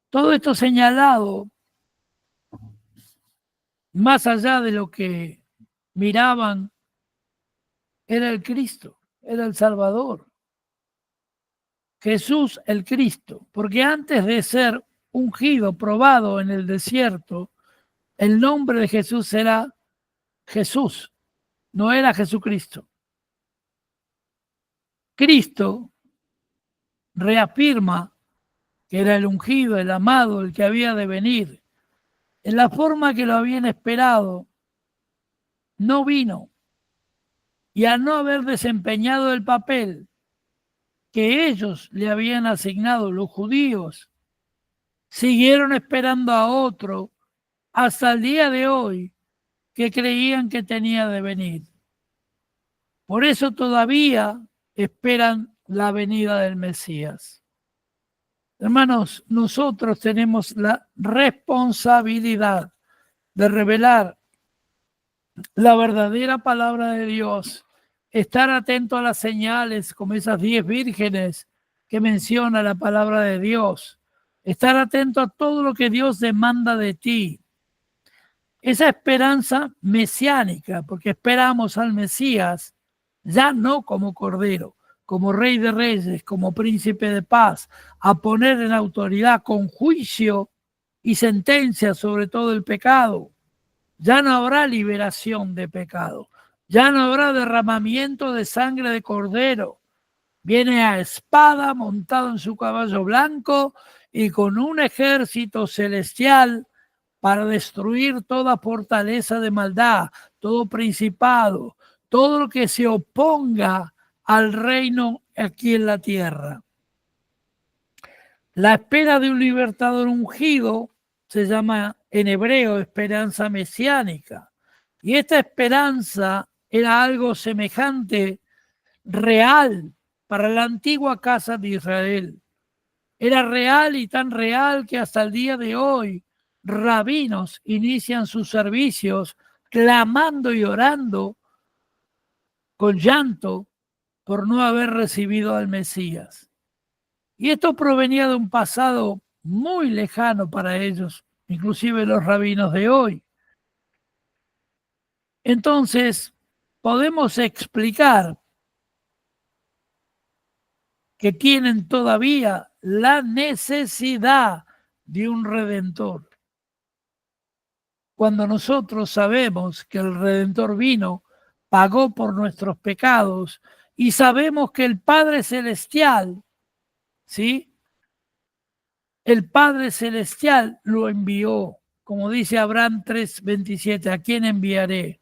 Todo esto señalado, más allá de lo que miraban, era el Cristo, era el Salvador. Jesús el Cristo, porque antes de ser ungido, probado en el desierto, el nombre de Jesús era Jesús, no era Jesucristo. Cristo reafirma que era el ungido, el amado, el que había de venir. En la forma que lo habían esperado, no vino. y al no haber desempeñado el papel que ellos le habían asignado, los judíos, siguieron esperando a otro hasta el día de hoy que creían que tenía de venir. Por eso todavía esperan la venida del Mesías. Hermanos, nosotros tenemos la responsabilidad de revelar la verdadera palabra de Dios, estar atento a las señales como esas 10 vírgenes que menciona la palabra de Dios, estar atento a todo lo que Dios demanda de ti. Esa esperanza mesiánica, porque esperamos al Mesías, ya no como Cordero, como Rey de Reyes, como Príncipe de Paz, a poner en autoridad con juicio y sentencia sobre todo el pecado. Ya no habrá liberación de pecado, ya no habrá derramamiento de sangre de Cordero. Viene a espada, montado en su caballo blanco y con un ejército celestial para destruir toda fortaleza de maldad, todo principado, todo lo que se oponga al reino aquí en la tierra. La espera de un libertador ungido se llama en hebreo esperanza mesiánica. Y esta esperanza era algo semejante, real, para la antigua casa de Israel. Era real y tan real que hasta el día de hoy rabinos inician sus servicios clamando y orando con llanto por no haber recibido al Mesías. Y esto provenía de un pasado muy lejano para ellos, inclusive los rabinos de hoy. Entonces, podemos explicar que tienen todavía la necesidad de un redentor. Cuando nosotros sabemos que el Redentor vino, pagó por nuestros pecados y sabemos que el Padre Celestial, ¿sí? El Padre Celestial lo envió, como dice Abraham 3:27, ¿a quién enviaré?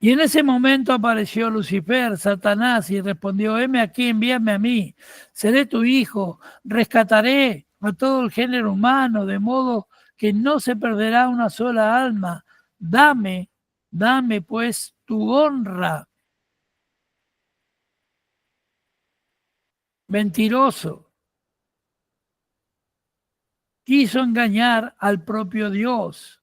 Y en ese momento apareció Lucifer, Satanás, y respondió, heme aquí, envíame a mí, seré tu hijo, rescataré a todo el género humano, de modo que no se perderá una sola alma. Dame pues tu honra. Mentiroso. Quiso engañar al propio Dios.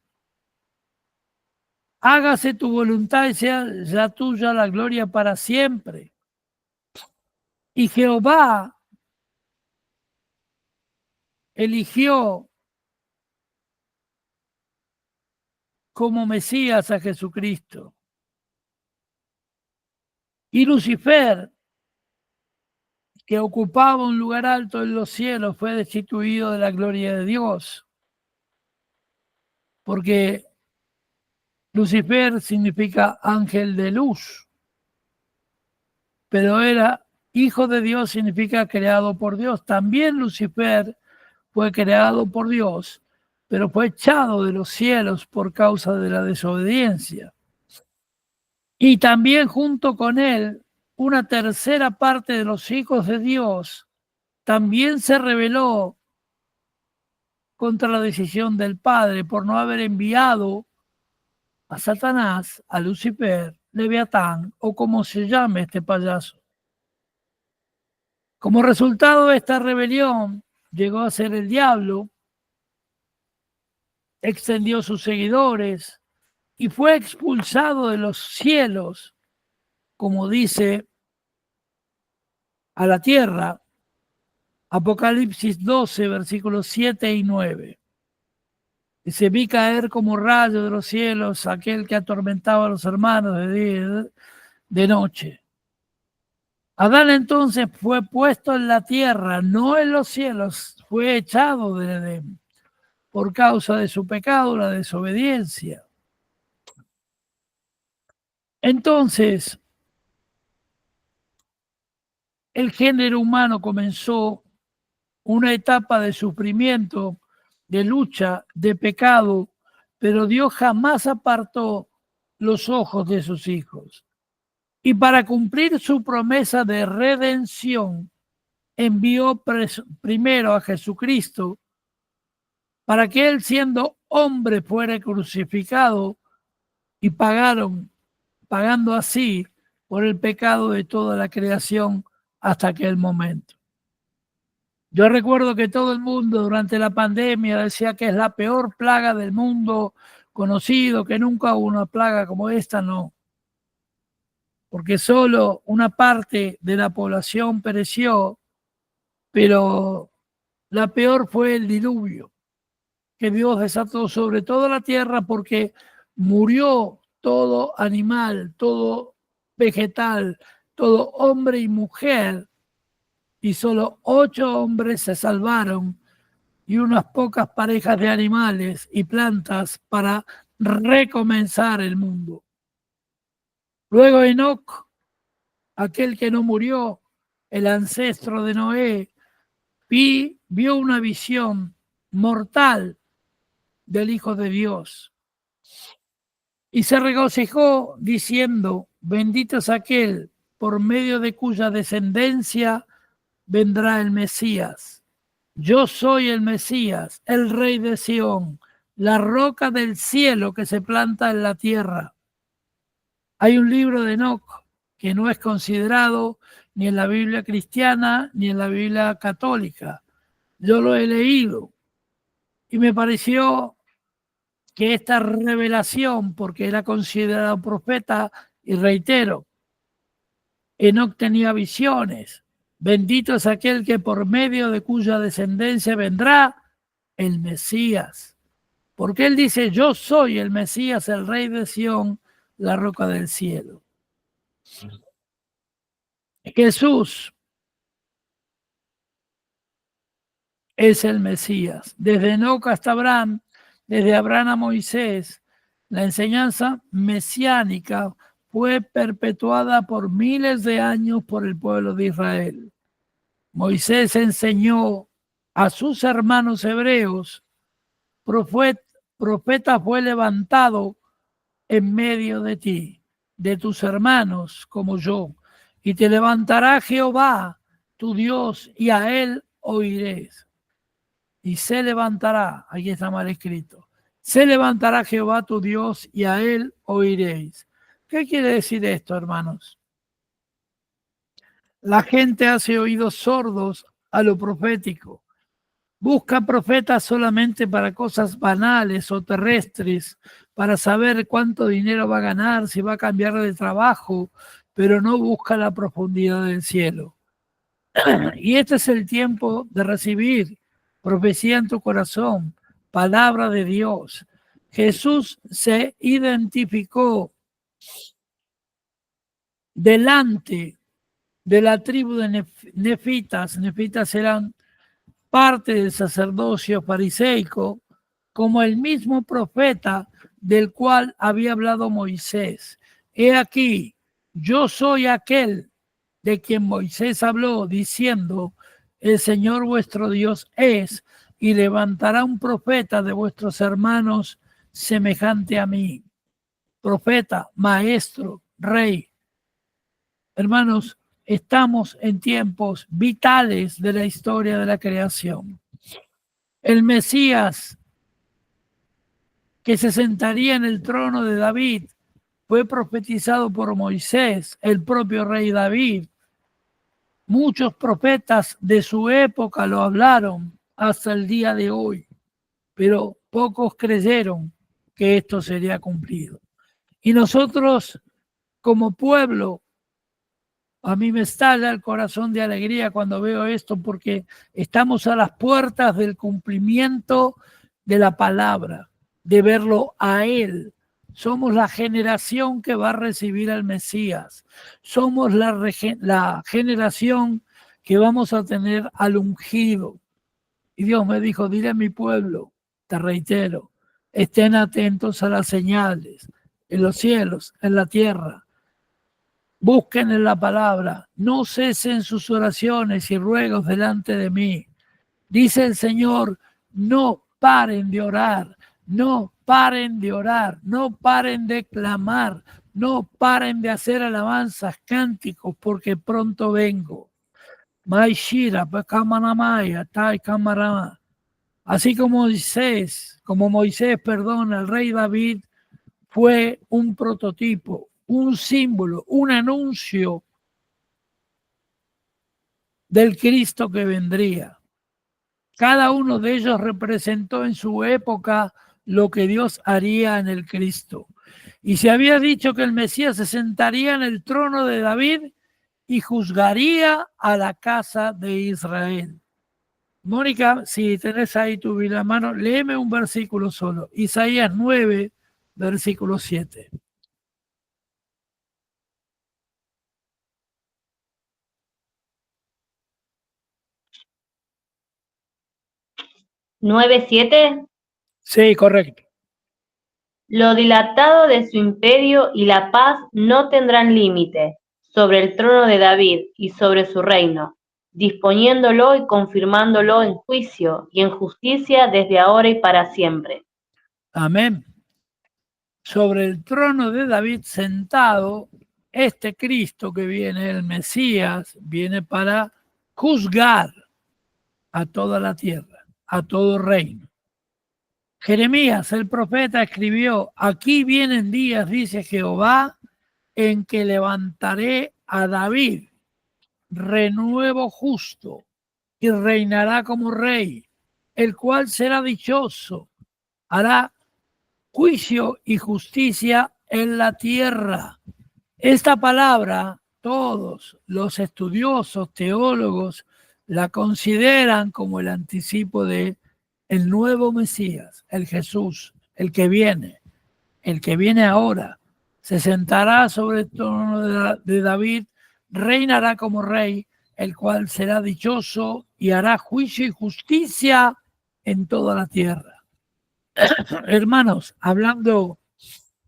Hágase tu voluntad y sea ya tuya la gloria para siempre. Y Jehová eligió como Mesías a Jesucristo. Y Lucifer, que ocupaba un lugar alto en los cielos, fue destituido de la gloria de Dios. Porque Lucifer significa ángel de luz. Pero era hijo de Dios, significa creado por Dios. También Lucifer fue creado por Dios, pero fue echado de los cielos por causa de la desobediencia. Y también junto con él, una tercera parte de los hijos de Dios también se rebeló contra la decisión del Padre por no haber enviado a Satanás, a Lucifer, Leviatán, o como se llame este payaso. Como resultado de esta rebelión, llegó a ser el diablo, extendió sus seguidores y fue expulsado de los cielos, como dice, a la tierra. Apocalipsis 12, versículos 7 y 9. Dice, vi caer como rayo de los cielos aquel que atormentaba a los hermanos de día y de noche. Adán entonces fue puesto en la tierra, no en los cielos, fue echado de Edén por causa de su pecado, la desobediencia. Entonces, el género humano comenzó una etapa de sufrimiento, de lucha, de pecado, pero Dios jamás apartó los ojos de sus hijos. Y para cumplir su promesa de redención, envió primero a Jesucristo para que él, siendo hombre, fuera crucificado y pagando así por el pecado de toda la creación hasta aquel momento. Yo recuerdo que todo el mundo durante la pandemia decía que es la peor plaga del mundo conocido, que nunca hubo una plaga como esta, no. Porque solo una parte de la población pereció, pero la peor fue el diluvio que Dios desató sobre toda la tierra, porque murió todo animal, todo vegetal, todo hombre y mujer, y solo 8 hombres se salvaron y unas pocas parejas de animales y plantas para recomenzar el mundo. Luego Enoc, aquel que no murió, el ancestro de Noé, vio una visión mortal del Hijo de Dios y se regocijó diciendo: bendito es aquel por medio de cuya descendencia vendrá el Mesías. Yo soy el Mesías, el Rey de Sión, la roca del cielo que se planta en la tierra. Hay un libro de Enoc que no es considerado ni en la Biblia cristiana ni en la Biblia católica. Yo lo he leído y me pareció que esta revelación, porque era considerado profeta, y reitero, Enoc tenía visiones. Bendito es aquel que por medio de cuya descendencia vendrá el Mesías. Porque él dice: yo soy el Mesías, el Rey de Sión, la roca del cielo. Jesús es el Mesías. Desde Enoc hasta Abraham, desde Abraham a Moisés, la enseñanza mesiánica fue perpetuada por miles de años por el pueblo de Israel. Moisés enseñó a sus hermanos hebreos: profeta fue levantado en medio de ti, de tus hermanos como yo, y te levantará Jehová, tu Dios, y a él oiréis. Y se levantará, aquí está mal escrito, se levantará Jehová tu Dios y a él oiréis. ¿Qué quiere decir esto, hermanos? La gente hace oídos sordos a lo profético. Busca profetas solamente para cosas banales o terrestres, para saber cuánto dinero va a ganar, si va a cambiar de trabajo, pero no busca la profundidad del cielo. Y este es el tiempo de recibir profecía en tu corazón, palabra de Dios. Jesús se identificó delante de la tribu de nefitas. Nefitas eran parte del sacerdocio fariseico, como el mismo profeta del cual había hablado Moisés. He aquí, yo soy aquel de quien Moisés habló, diciendo: el Señor vuestro Dios es, y levantará un profeta de vuestros hermanos semejante a mí. Profeta, maestro, rey. Hermanos, estamos en tiempos vitales de la historia de la creación. El Mesías, que se sentaría en el trono de David, fue profetizado por Moisés, el propio rey David. Muchos profetas de su época lo hablaron hasta el día de hoy, pero pocos creyeron que esto sería cumplido. Y nosotros, como pueblo, a mí me estalla el corazón de alegría cuando veo esto, porque estamos a las puertas del cumplimiento de la palabra, de verlo a Él. Somos la generación que va a recibir al Mesías. Somos la generación que vamos a tener al ungido. Y Dios me dijo: dile a mi pueblo, te reitero, estén atentos a las señales en los cielos, en la tierra. Busquen en la palabra, no cesen sus oraciones y ruegos delante de mí. Dice el Señor: no paren de orar, no paren de orar, no paren de clamar, no paren de hacer alabanzas, cánticos, porque pronto vengo. Maishira, Pekamanamaya, Tai Kamarama. Así como Moisés, perdón, el rey David fue un prototipo, un símbolo, un anuncio del Cristo que vendría. Cada uno de ellos representó en su época lo que Dios haría en el Cristo. Y se había dicho que el Mesías se sentaría en el trono de David y juzgaría a la casa de Israel. Mónica, si tenés ahí tu Biblia en mano, léeme un versículo solo. Isaías 9, versículo 7. ¿9:7? Sí, correcto. Lo dilatado de su imperio y la paz no tendrán límite sobre el trono de David y sobre su reino, disponiéndolo y confirmándolo en juicio y en justicia desde ahora y para siempre. Amén. Sobre el trono de David sentado, este Cristo que viene, el Mesías, viene para juzgar a toda la tierra, a todo reino. Jeremías, el profeta, escribió: aquí vienen días, dice Jehová, en que levantaré a David, renuevo justo, y reinará como rey, el cual será dichoso, hará juicio y justicia en la tierra. Esta palabra, todos los estudiosos, teólogos, la consideran como el anticipo de el nuevo Mesías, el Jesús, el que viene ahora. Se sentará sobre el trono de David, reinará como rey, el cual será dichoso y hará juicio y justicia en toda la tierra. Hermanos, hablando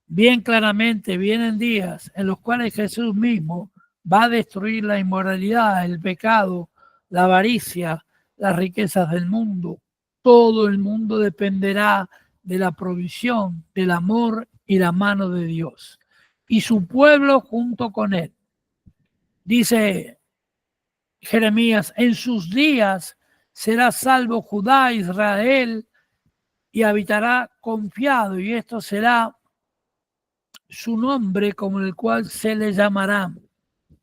bien claramente, vienen días en los cuales Jesús mismo va a destruir la inmoralidad, el pecado, la avaricia, las riquezas del mundo. Todo el mundo dependerá de la provisión, del amor y la mano de Dios. Y su pueblo junto con él. Dice Jeremías: en sus días será salvo Judá, Israel, y habitará confiado, y esto será su nombre, como el cual se le llamará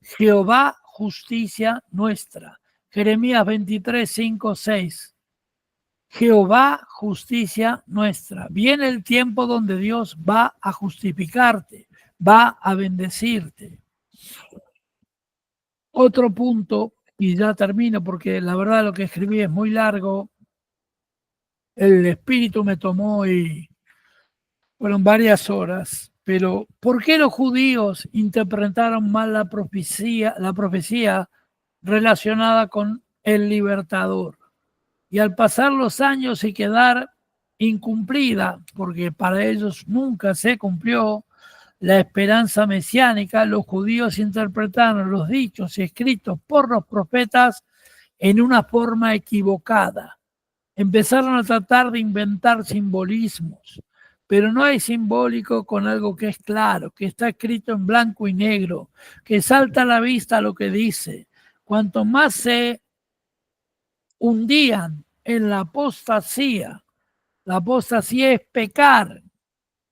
Jehová, justicia nuestra. Jeremías 23, 5, 6. Jehová, justicia nuestra. Viene el tiempo donde Dios va a justificarte, va a bendecirte. Otro punto, y ya termino porque la verdad lo que escribí es muy largo. El Espíritu me tomó y fueron varias horas. Pero ¿por qué los judíos interpretaron mal la profecía relacionada con el libertador? Y al pasar los años y quedar incumplida, porque para ellos nunca se cumplió la esperanza mesiánica, los judíos interpretaron los dichos escritos por los profetas en una forma equivocada. Empezaron a tratar de inventar simbolismos, pero no hay simbólico con algo que es claro, que está escrito en blanco y negro, que salta a la vista lo que dice. Cuanto más se hundían en la apostasía es pecar.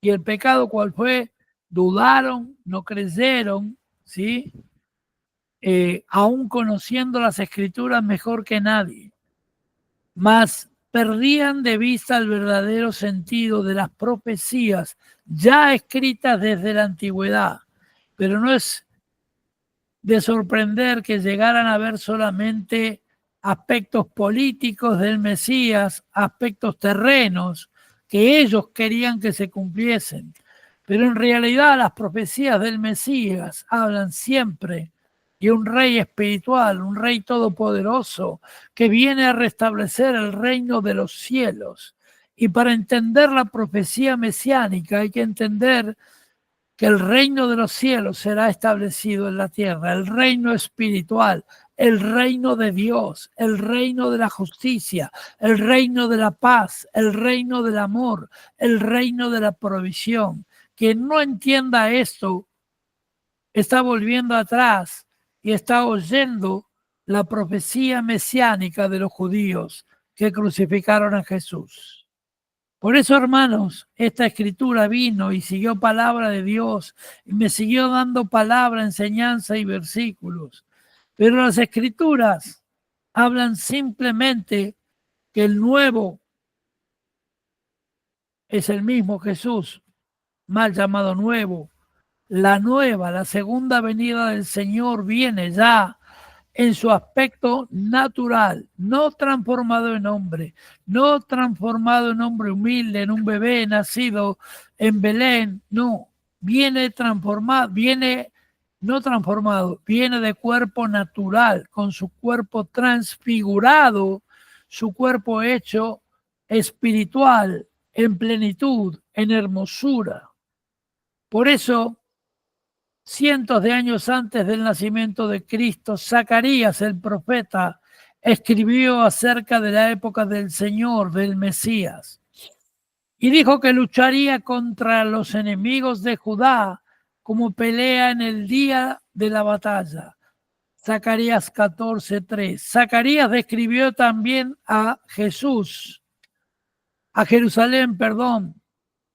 ¿Y el pecado cuál fue? Dudaron, no creyeron, ¿sí? Aún conociendo las escrituras mejor que nadie, mas perdían de vista el verdadero sentido de las profecías ya escritas desde la antigüedad. Pero no es de sorprender que llegaran a ver solamente aspectos políticos del Mesías, aspectos terrenos que ellos querían que se cumpliesen. Pero en realidad las profecías del Mesías hablan siempre de un rey espiritual, un rey todopoderoso que viene a restablecer el reino de los cielos. Y para entender la profecía mesiánica hay que entender que el reino de los cielos será establecido en la tierra, el reino espiritual, el reino de Dios, el reino de la justicia, el reino de la paz, el reino del amor, el reino de la provisión. Quien no entienda esto está volviendo atrás y está oyendo la profecía mesiánica de los judíos que crucificaron a Jesús. Por eso, hermanos, esta escritura vino y siguió palabra de Dios y me siguió dando palabra, enseñanza y versículos. Pero las escrituras hablan simplemente que el nuevo es el mismo Jesús, mal llamado nuevo. La nueva, la segunda venida del Señor viene ya en su aspecto natural, no transformado en hombre, no transformado en hombre humilde, en un bebé nacido en Belén, no, viene transformado, viene no transformado, viene de cuerpo natural, con su cuerpo transfigurado, su cuerpo hecho espiritual, en plenitud, en hermosura. Por eso, cientos de años antes del nacimiento de Cristo, Zacarías el profeta escribió acerca de la época del Señor, del Mesías, y dijo que lucharía contra los enemigos de Judá como pelea en el día de la batalla. Zacarías 14:3. Zacarías describió también a Jerusalén,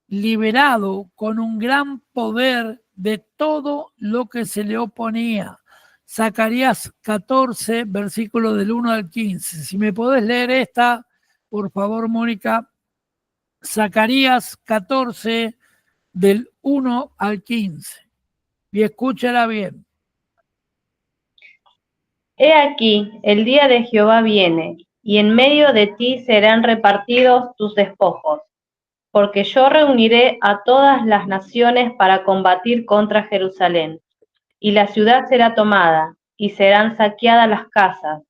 liberado con un gran poder de todo lo que se le oponía. Zacarías 14, versículo del 1 al 15. Si me podés leer esta, por favor, Mónica. Zacarías 14, del 1 al 15. Y escúchala bien. He aquí, el día de Jehová viene, y en medio de ti serán repartidos tus despojos, porque yo reuniré a todas las naciones para combatir contra Jerusalén, y la ciudad será tomada, y serán saqueadas las casas,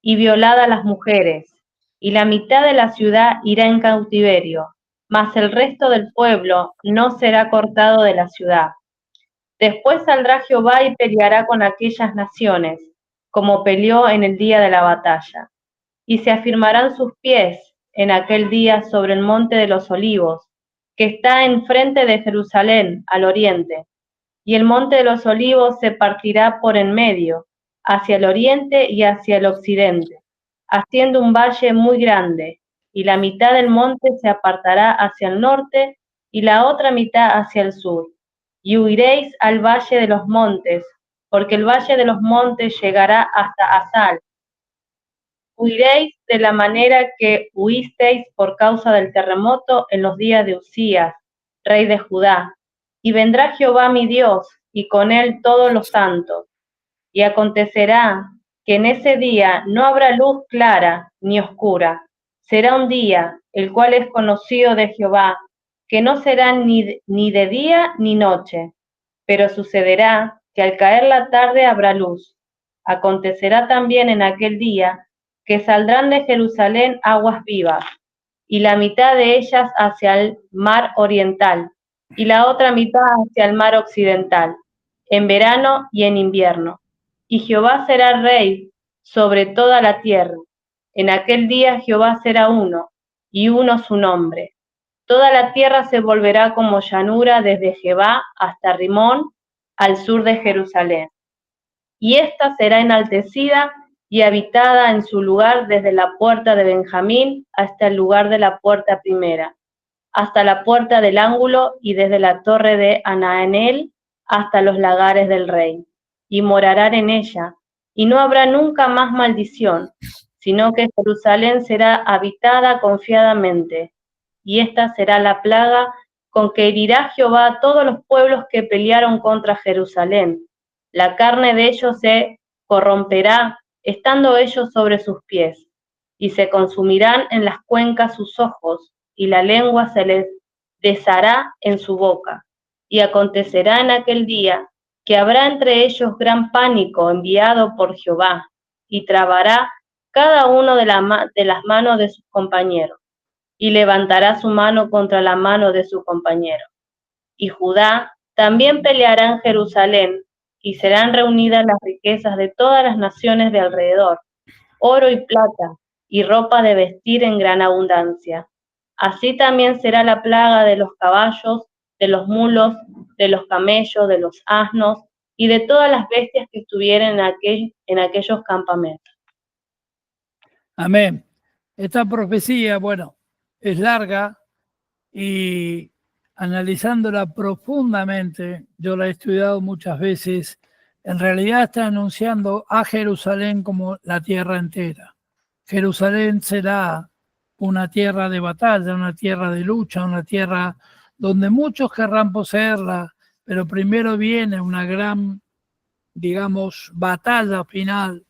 y violadas las mujeres, y la mitad de la ciudad irá en cautiverio, mas el resto del pueblo no será cortado de la ciudad. Después saldrá Jehová y peleará con aquellas naciones, como peleó en el día de la batalla. Y se afirmarán sus pies en aquel día sobre el monte de los olivos, que está enfrente de Jerusalén, al oriente. Y el monte de los olivos se partirá por en medio, hacia el oriente y hacia el occidente, haciendo un valle muy grande, y la mitad del monte se apartará hacia el norte y la otra mitad hacia el sur. Y huiréis al valle de los montes, porque el valle de los montes llegará hasta Asal. Huiréis de la manera que huisteis por causa del terremoto en los días de Usías, rey de Judá. Y vendrá Jehová mi Dios, y con él todos los santos. Y acontecerá que en ese día no habrá luz clara ni oscura. Será un día, el cual es conocido de Jehová, que no será ni de día ni noche. Pero sucederá que al caer la tarde habrá luz. Acontecerá también en aquel día que saldrán de Jerusalén aguas vivas, y la mitad de ellas hacia el mar oriental, y la otra mitad hacia el mar occidental, en verano y en invierno. Y Jehová será rey sobre toda la tierra. En aquel día Jehová será uno, y uno su nombre. Toda la tierra se volverá como llanura desde Jebá hasta Rimón, al sur de Jerusalén. Y ésta será enaltecida y habitada en su lugar desde la puerta de Benjamín hasta el lugar de la puerta primera, hasta la puerta del ángulo y desde la torre de Anaenel hasta los lagares del rey. Y morarán en ella, y no habrá nunca más maldición, sino que Jerusalén será habitada confiadamente. Y esta será la plaga con que herirá Jehová a todos los pueblos que pelearon contra Jerusalén. La carne de ellos se corromperá, estando ellos sobre sus pies, y se consumirán en las cuencas sus ojos, y la lengua se les deshará en su boca. Y acontecerá en aquel día que habrá entre ellos gran pánico enviado por Jehová, y trabará cada uno de las manos de sus compañeros, y levantará su mano contra la mano de su compañero. Y Judá también peleará en Jerusalén y serán reunidas las riquezas de todas las naciones de alrededor, oro y plata, y ropa de vestir en gran abundancia. Así también será la plaga de los caballos, de los mulos, de los camellos, de los asnos, y de todas las bestias que estuvieran en aquellos campamentos. Amén. Esta profecía, bueno, es larga y analizándola profundamente, yo la he estudiado muchas veces, en realidad está anunciando a Jerusalén como la tierra entera. Jerusalén será una tierra de batalla, una tierra de lucha, una tierra donde muchos querrán poseerla, pero primero viene una gran, digamos, batalla final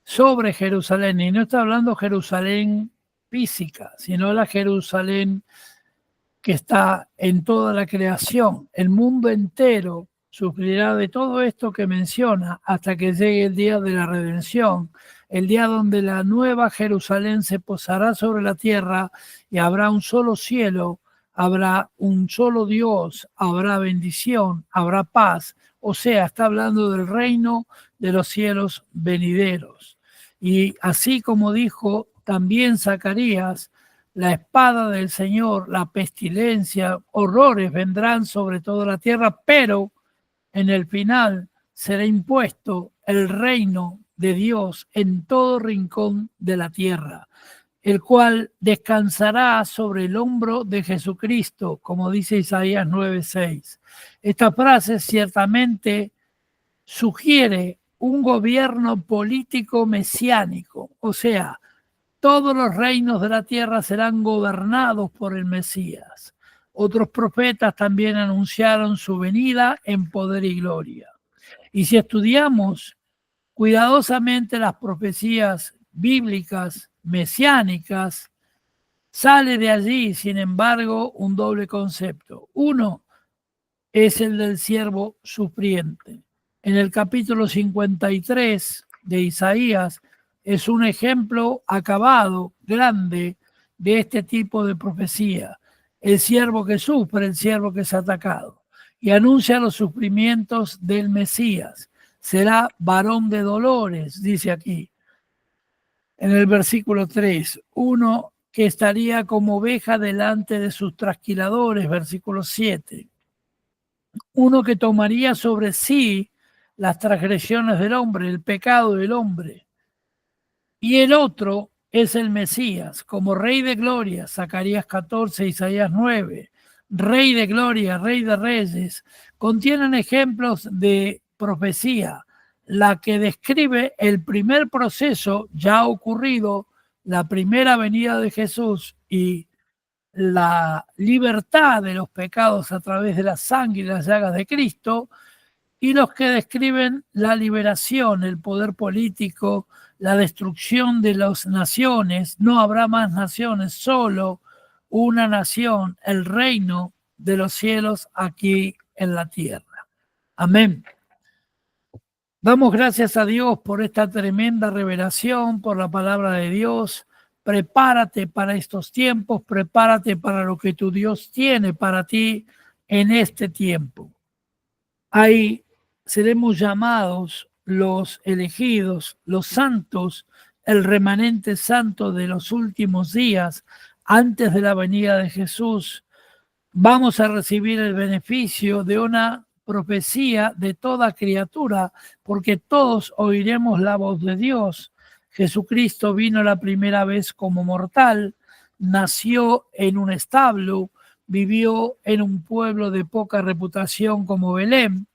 sobre Jerusalén. Y no está hablando Jerusalén física, sino la Jerusalén que está en toda la creación. El mundo entero sufrirá de todo esto que menciona hasta que llegue el día de la redención, el día donde la nueva Jerusalén se posará sobre la tierra y habrá un solo cielo, habrá un solo Dios, habrá bendición, habrá paz. O sea, está hablando del reino de los cielos venideros. Y así como dijo también Zacarías, la espada del Señor, la pestilencia, horrores vendrán sobre toda la tierra, pero en el final será impuesto el reino de Dios en todo rincón de la tierra, el cual descansará sobre el hombro de Jesucristo, como dice Isaías 9:6. Esta frase ciertamente sugiere un gobierno político mesiánico, o sea, todos los reinos de la tierra serán gobernados por el Mesías. Otros profetas también anunciaron su venida en poder y gloria. Y si estudiamos cuidadosamente las profecías bíblicas, mesiánicas, sale de allí, sin embargo, un doble concepto. Uno es el del siervo sufriente. En el capítulo 53 de Isaías, es un ejemplo acabado, grande, de este tipo de profecía. El siervo que sufre, el siervo que es atacado. Y anuncia los sufrimientos del Mesías. Será varón de dolores, dice aquí. En el versículo 3, uno que estaría como oveja delante de sus trasquiladores, versículo 7. Uno que tomaría sobre sí las transgresiones del hombre, el pecado del hombre. Y el otro es el Mesías, como Rey de Gloria, Zacarías 14, Isaías 9, Rey de Gloria, Rey de Reyes, contienen ejemplos de profecía, la que describe el primer proceso ya ocurrido, la primera venida de Jesús y la libertad de los pecados a través de la sangre y las llagas de Cristo, y los que describen la liberación, el poder político, la destrucción de las naciones. No habrá más naciones, solo una nación, el reino de los cielos aquí en la tierra. Amén. Damos gracias a Dios por esta tremenda revelación, por la palabra de Dios. Prepárate para estos tiempos, prepárate para lo que tu Dios tiene para ti en este tiempo. Ahí seremos llamados los elegidos, los santos, el remanente santo de los últimos días, antes de la venida de Jesús. Vamos a recibir el beneficio de una profecía de toda criatura, porque todos oiremos la voz de Dios. Jesucristo vino la primera vez como mortal, nació en un establo, vivió en un pueblo de poca reputación como Belén,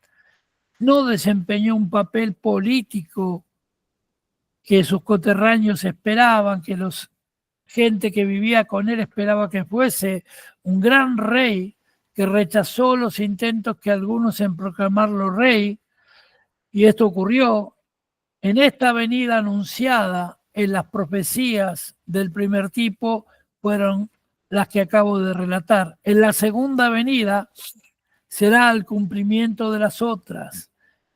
no desempeñó un papel político que sus coterráneos esperaban, que los gente que vivía con él esperaba que fuese un gran rey, que rechazó los intentos que algunos en proclamarlo rey, y esto ocurrió en esta venida anunciada en las profecías del primer tipo, fueron las que acabo de relatar. En la segunda venida será el cumplimiento de las otras.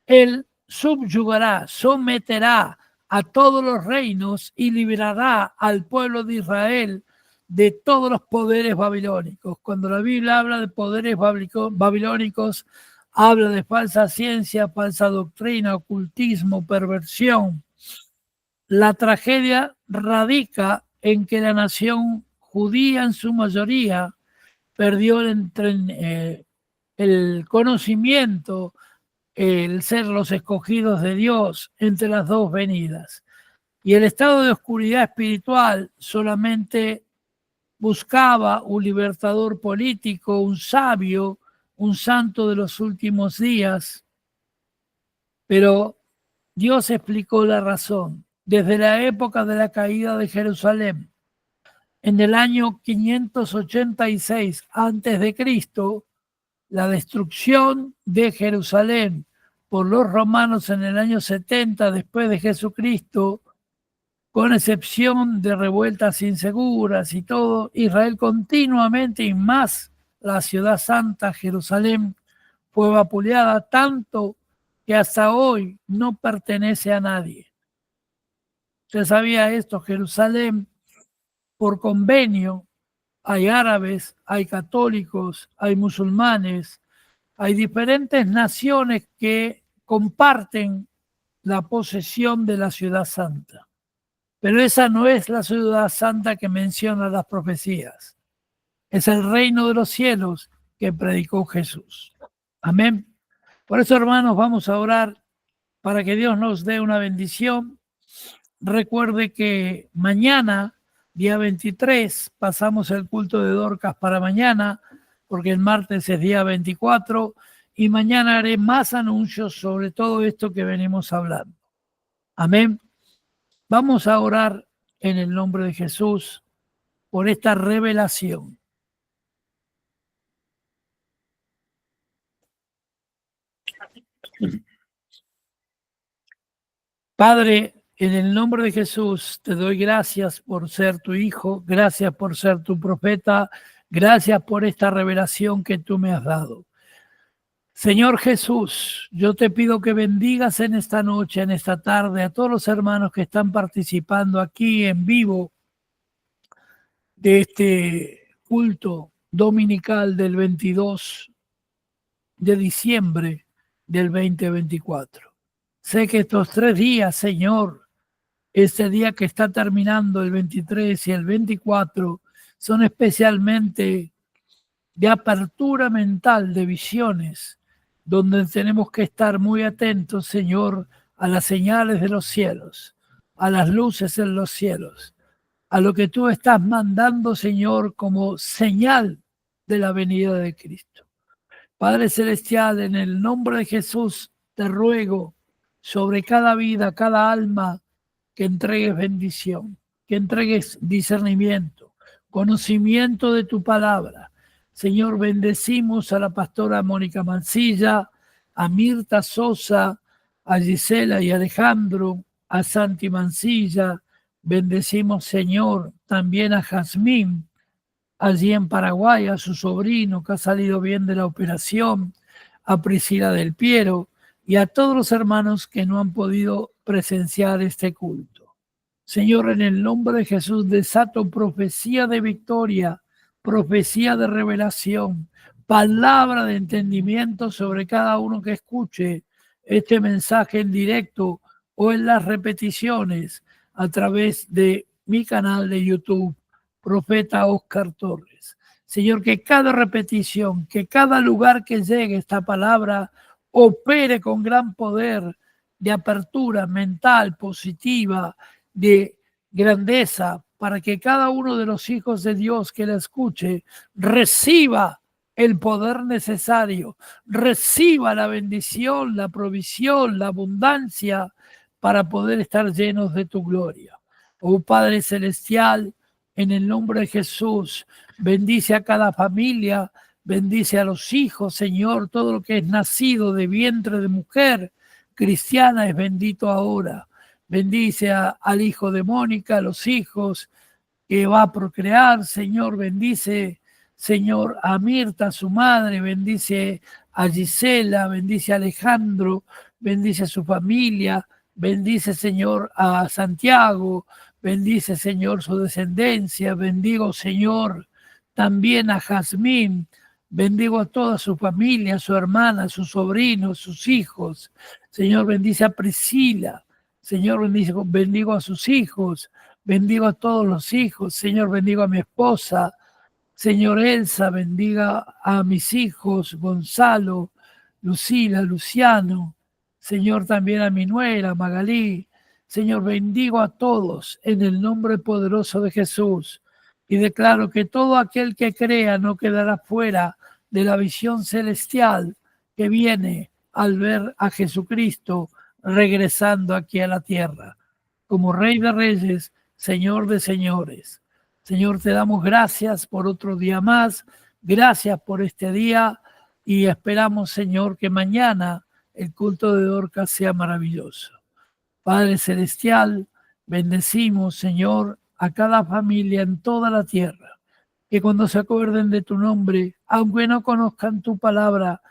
Él subyugará, someterá a todos los reinos y liberará al pueblo de Israel de todos los poderes babilónicos. Cuando la Biblia habla de poderes babilónicos, habla de falsa ciencia, falsa doctrina, ocultismo, perversión. La tragedia radica en que la nación judía en su mayoría perdió el conocimiento, el ser los escogidos de Dios entre las dos venidas. Y el estado de oscuridad espiritual solamente buscaba un libertador político, un sabio, un santo de los últimos días, pero Dios explicó la razón. Desde la época de la caída de Jerusalén, en el año 586 a.C., la destrucción de Jerusalén por los romanos en el año 70 después de Jesucristo, con excepción de revueltas inseguras y todo, Israel continuamente, y más la ciudad santa, Jerusalén, fue vapuleada tanto que hasta hoy no pertenece a nadie. ¿Usted sabía esto? Jerusalén, por convenio, hay árabes, hay católicos, hay musulmanes, hay diferentes naciones que comparten la posesión de la ciudad santa. Pero esa no es la ciudad santa que mencionan las profecías. Es el reino de los cielos que predicó Jesús. Amén. Por eso, hermanos, vamos a orar para que Dios nos dé una bendición. Recuerde que mañana, día 23, pasamos el culto de Dorcas para mañana, porque el martes es día 24, y mañana haré más anuncios sobre todo esto que venimos hablando. Amén. Vamos a orar en el nombre de Jesús por esta revelación. Padre, en el nombre de Jesús te doy gracias por ser tu hijo, gracias por ser tu profeta, gracias por esta revelación que tú me has dado. Señor Jesús, yo te pido que bendigas en esta noche, en esta tarde, a todos los hermanos que están participando aquí en vivo de este culto dominical del 22 de diciembre del 2024. Sé que estos 3 días, Señor, este día que está terminando el 23 y el 24, son especialmente de apertura mental, de visiones, donde tenemos que estar muy atentos, Señor, a las señales de los cielos, a las luces en los cielos, a lo que tú estás mandando, Señor, como señal de la venida de Cristo. Padre Celestial, en el nombre de Jesús, te ruego sobre cada vida, cada alma, que entregues bendición, que entregues discernimiento, conocimiento de tu palabra. Señor, bendecimos a la pastora Mónica Mancilla, a Mirta Sosa, a Gisela y Alejandro, a Santi Mancilla. Bendecimos, Señor, también a Jazmín, allí en Paraguay, a su sobrino que ha salido bien de la operación, a Priscila del Piero y a todos los hermanos que no han podido presenciar este culto. Señor, en el nombre de Jesús, desato profecía de victoria, profecía de revelación, palabra de entendimiento sobre cada uno que escuche este mensaje en directo o en las repeticiones a través de mi canal de YouTube, Profeta Oscar Torres. Señor, que cada repetición, que cada lugar que llegue esta palabra opere con gran poder de apertura mental, positiva, de grandeza, para que cada uno de los hijos de Dios que la escuche reciba el poder necesario, reciba la bendición, la provisión, la abundancia para poder estar llenos de tu gloria. Oh Padre Celestial, en el nombre de Jesús, bendice a cada familia, bendice a los hijos, Señor, todo lo que es nacido de vientre de mujer cristiana es bendito ahora. Bendice al hijo de Mónica, a los hijos que va a procrear, Señor, bendice, Señor, a Mirta, su madre, bendice a Gisela, bendice a Alejandro, bendice a su familia, bendice, Señor, a Santiago, bendice, Señor, su descendencia, bendigo, Señor, también a Jazmín, Bendigo a toda su familia, a su hermana, a sus sobrinos, sus hijos. Señor, bendice a Priscila. Señor, bendigo a sus hijos. Bendigo a todos los hijos. Señor, bendigo a mi esposa. Señor Elsa, bendiga a mis hijos, Gonzalo, Lucila, Luciano. Señor, también a mi nuera, Magalí. Señor, bendigo a todos en el nombre poderoso de Jesús. Y declaro que todo aquel que crea no quedará fuera de la visión celestial que viene al ver a Jesucristo regresando aquí a la tierra, como Rey de Reyes, Señor de Señores. Señor, te damos gracias por otro día más, gracias por este día y esperamos, Señor, que mañana el culto de Dorcas sea maravilloso. Padre Celestial, bendecimos, Señor, a cada familia en toda la tierra, que cuando se acuerden de tu nombre, aunque no conozcan tu palabra,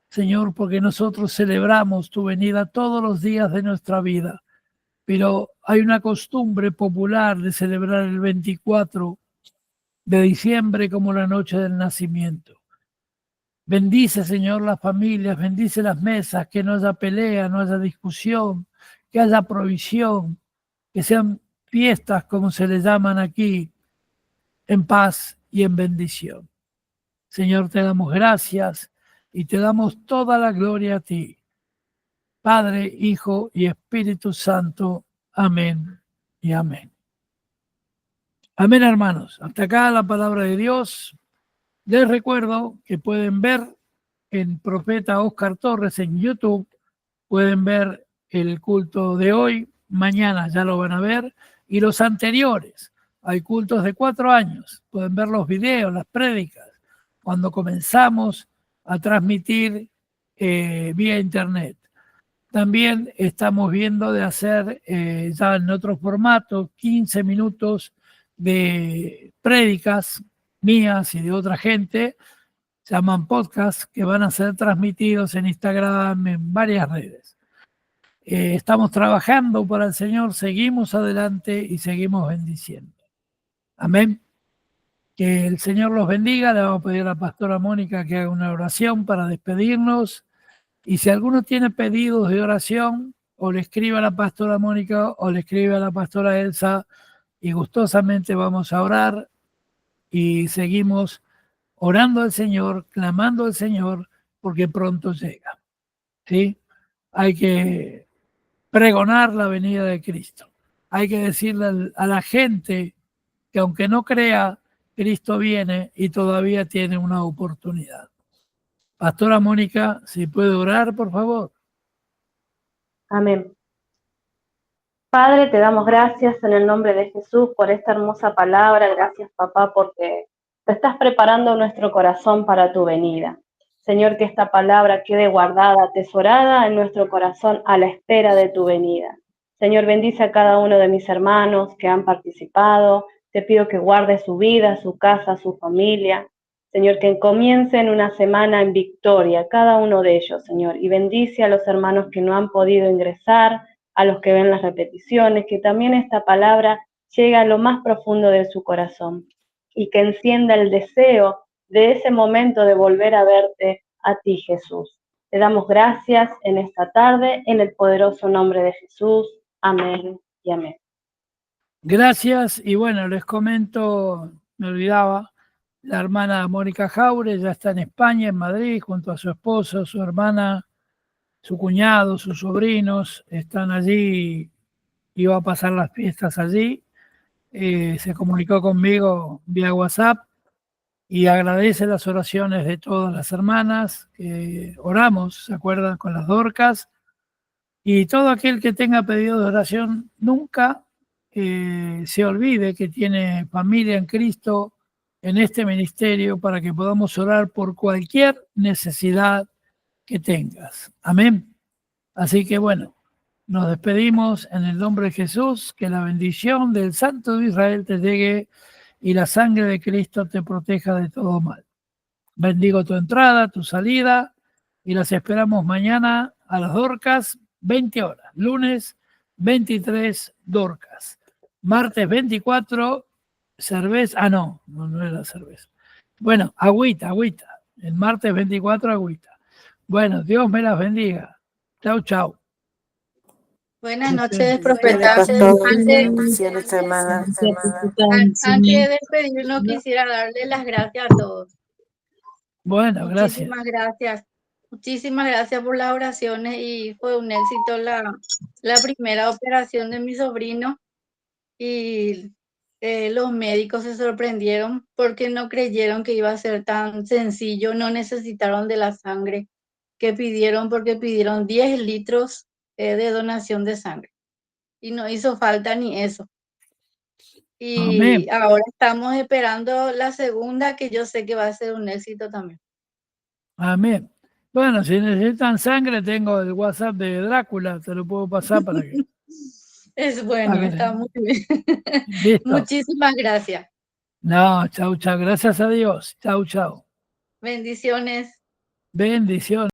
Señor, porque nosotros celebramos tu venida todos los días de nuestra vida, pero hay una costumbre popular de celebrar el 24 de diciembre como la noche del nacimiento. Bendice, Señor, las familias, bendice las mesas, que no haya pelea, no haya discusión, que haya provisión, que sean fiestas, como se les llaman aquí, en paz y en bendición. Señor, te damos gracias y te damos toda la gloria a ti. Padre, Hijo y Espíritu Santo. Amén y amén. Amén, hermanos. Hasta acá la palabra de Dios. Les recuerdo que pueden ver en Profeta Oscar Torres en YouTube, pueden ver el culto de hoy, mañana ya lo van a ver, y los anteriores. Hay cultos de 4 años, pueden ver los videos, las prédicas, cuando comenzamos a transmitir vía internet. También estamos viendo de hacer ya en otro formato 15 minutos de prédicas mías y de otra gente, se llaman podcasts, que van a ser transmitidos en Instagram, en varias redes. Estamos trabajando para el Señor, seguimos adelante y seguimos bendiciendo. Amén. Que el Señor los bendiga. Le vamos a pedir a la pastora Mónica que haga una oración para despedirnos. Y si alguno tiene pedidos de oración, o le escribe a la pastora Mónica o le escribe a la pastora Elsa, y gustosamente vamos a orar y seguimos orando al Señor, clamando al Señor, porque pronto llega. ¿Sí? Hay que pregonar la venida de Cristo. Hay que decirle a la gente que aunque no crea, Cristo viene y todavía tiene una oportunidad. Pastora Mónica, si puede orar, por favor. Amén. Padre, te damos gracias en el nombre de Jesús por esta hermosa palabra. Gracias, papá, porque te estás preparando nuestro corazón para tu venida. Señor, que esta palabra quede guardada, atesorada en nuestro corazón a la espera de tu venida. Señor, bendice a cada uno de mis hermanos que han participado. Te pido que guarde su vida, su casa, su familia. Señor, que comiencen una semana en victoria, cada uno de ellos, Señor. Y bendice a los hermanos que no han podido ingresar, a los que ven las repeticiones, que también esta palabra llegue a lo más profundo de su corazón y que encienda el deseo de ese momento de volver a verte a ti, Jesús. Te damos gracias en esta tarde, en el poderoso nombre de Jesús. Amén y amén. Gracias. Y bueno, les comento, me olvidaba, la hermana Mónica Jaure ya está en España, en Madrid, junto a su esposo, su hermana, su cuñado, sus sobrinos, están allí, iba a pasar las fiestas allí. Se comunicó conmigo vía WhatsApp y agradece las oraciones de todas las hermanas que oramos, ¿se acuerdan? Con las Dorcas. Y todo aquel que tenga pedido de oración, nunca se olvide que tiene familia en Cristo en este ministerio para que podamos orar por cualquier necesidad que tengas. Amén. Así que bueno, nos despedimos en el nombre de Jesús, que la bendición del Santo de Israel te llegue y la sangre de Cristo te proteja de todo mal. Bendigo tu entrada, tu salida y las esperamos mañana a las Dorcas, 20 horas. Lunes 23, Dorcas. Martes 24, cerveza. Ah, no era cerveza. Bueno, agüita. El martes 24 agüita. Bueno, Dios me las bendiga. Chau, chau. Buenas noches, Buenas profeta. pastor, Antes, bendiciones hermana. antes de despedirnos, quisiera darle las gracias a todos. Bueno, gracias. Muchísimas gracias. Muchísimas gracias por las oraciones y fue un éxito la primera operación de mi sobrino y los médicos se sorprendieron porque no creyeron que iba a ser tan sencillo, no necesitaron de la sangre que pidieron porque pidieron 10 litros de donación de sangre y no hizo falta ni eso. Y Amén. ahora estamos esperando la segunda, que yo sé que va a ser un éxito también. Amén. Bueno, si necesitan sangre, tengo el WhatsApp de Drácula, te lo puedo pasar para que. Es bueno, Para que está muy bien. Listo. Muchísimas gracias. No, chau, chau. Gracias a Dios. Chau, chau. Bendiciones. Bendiciones.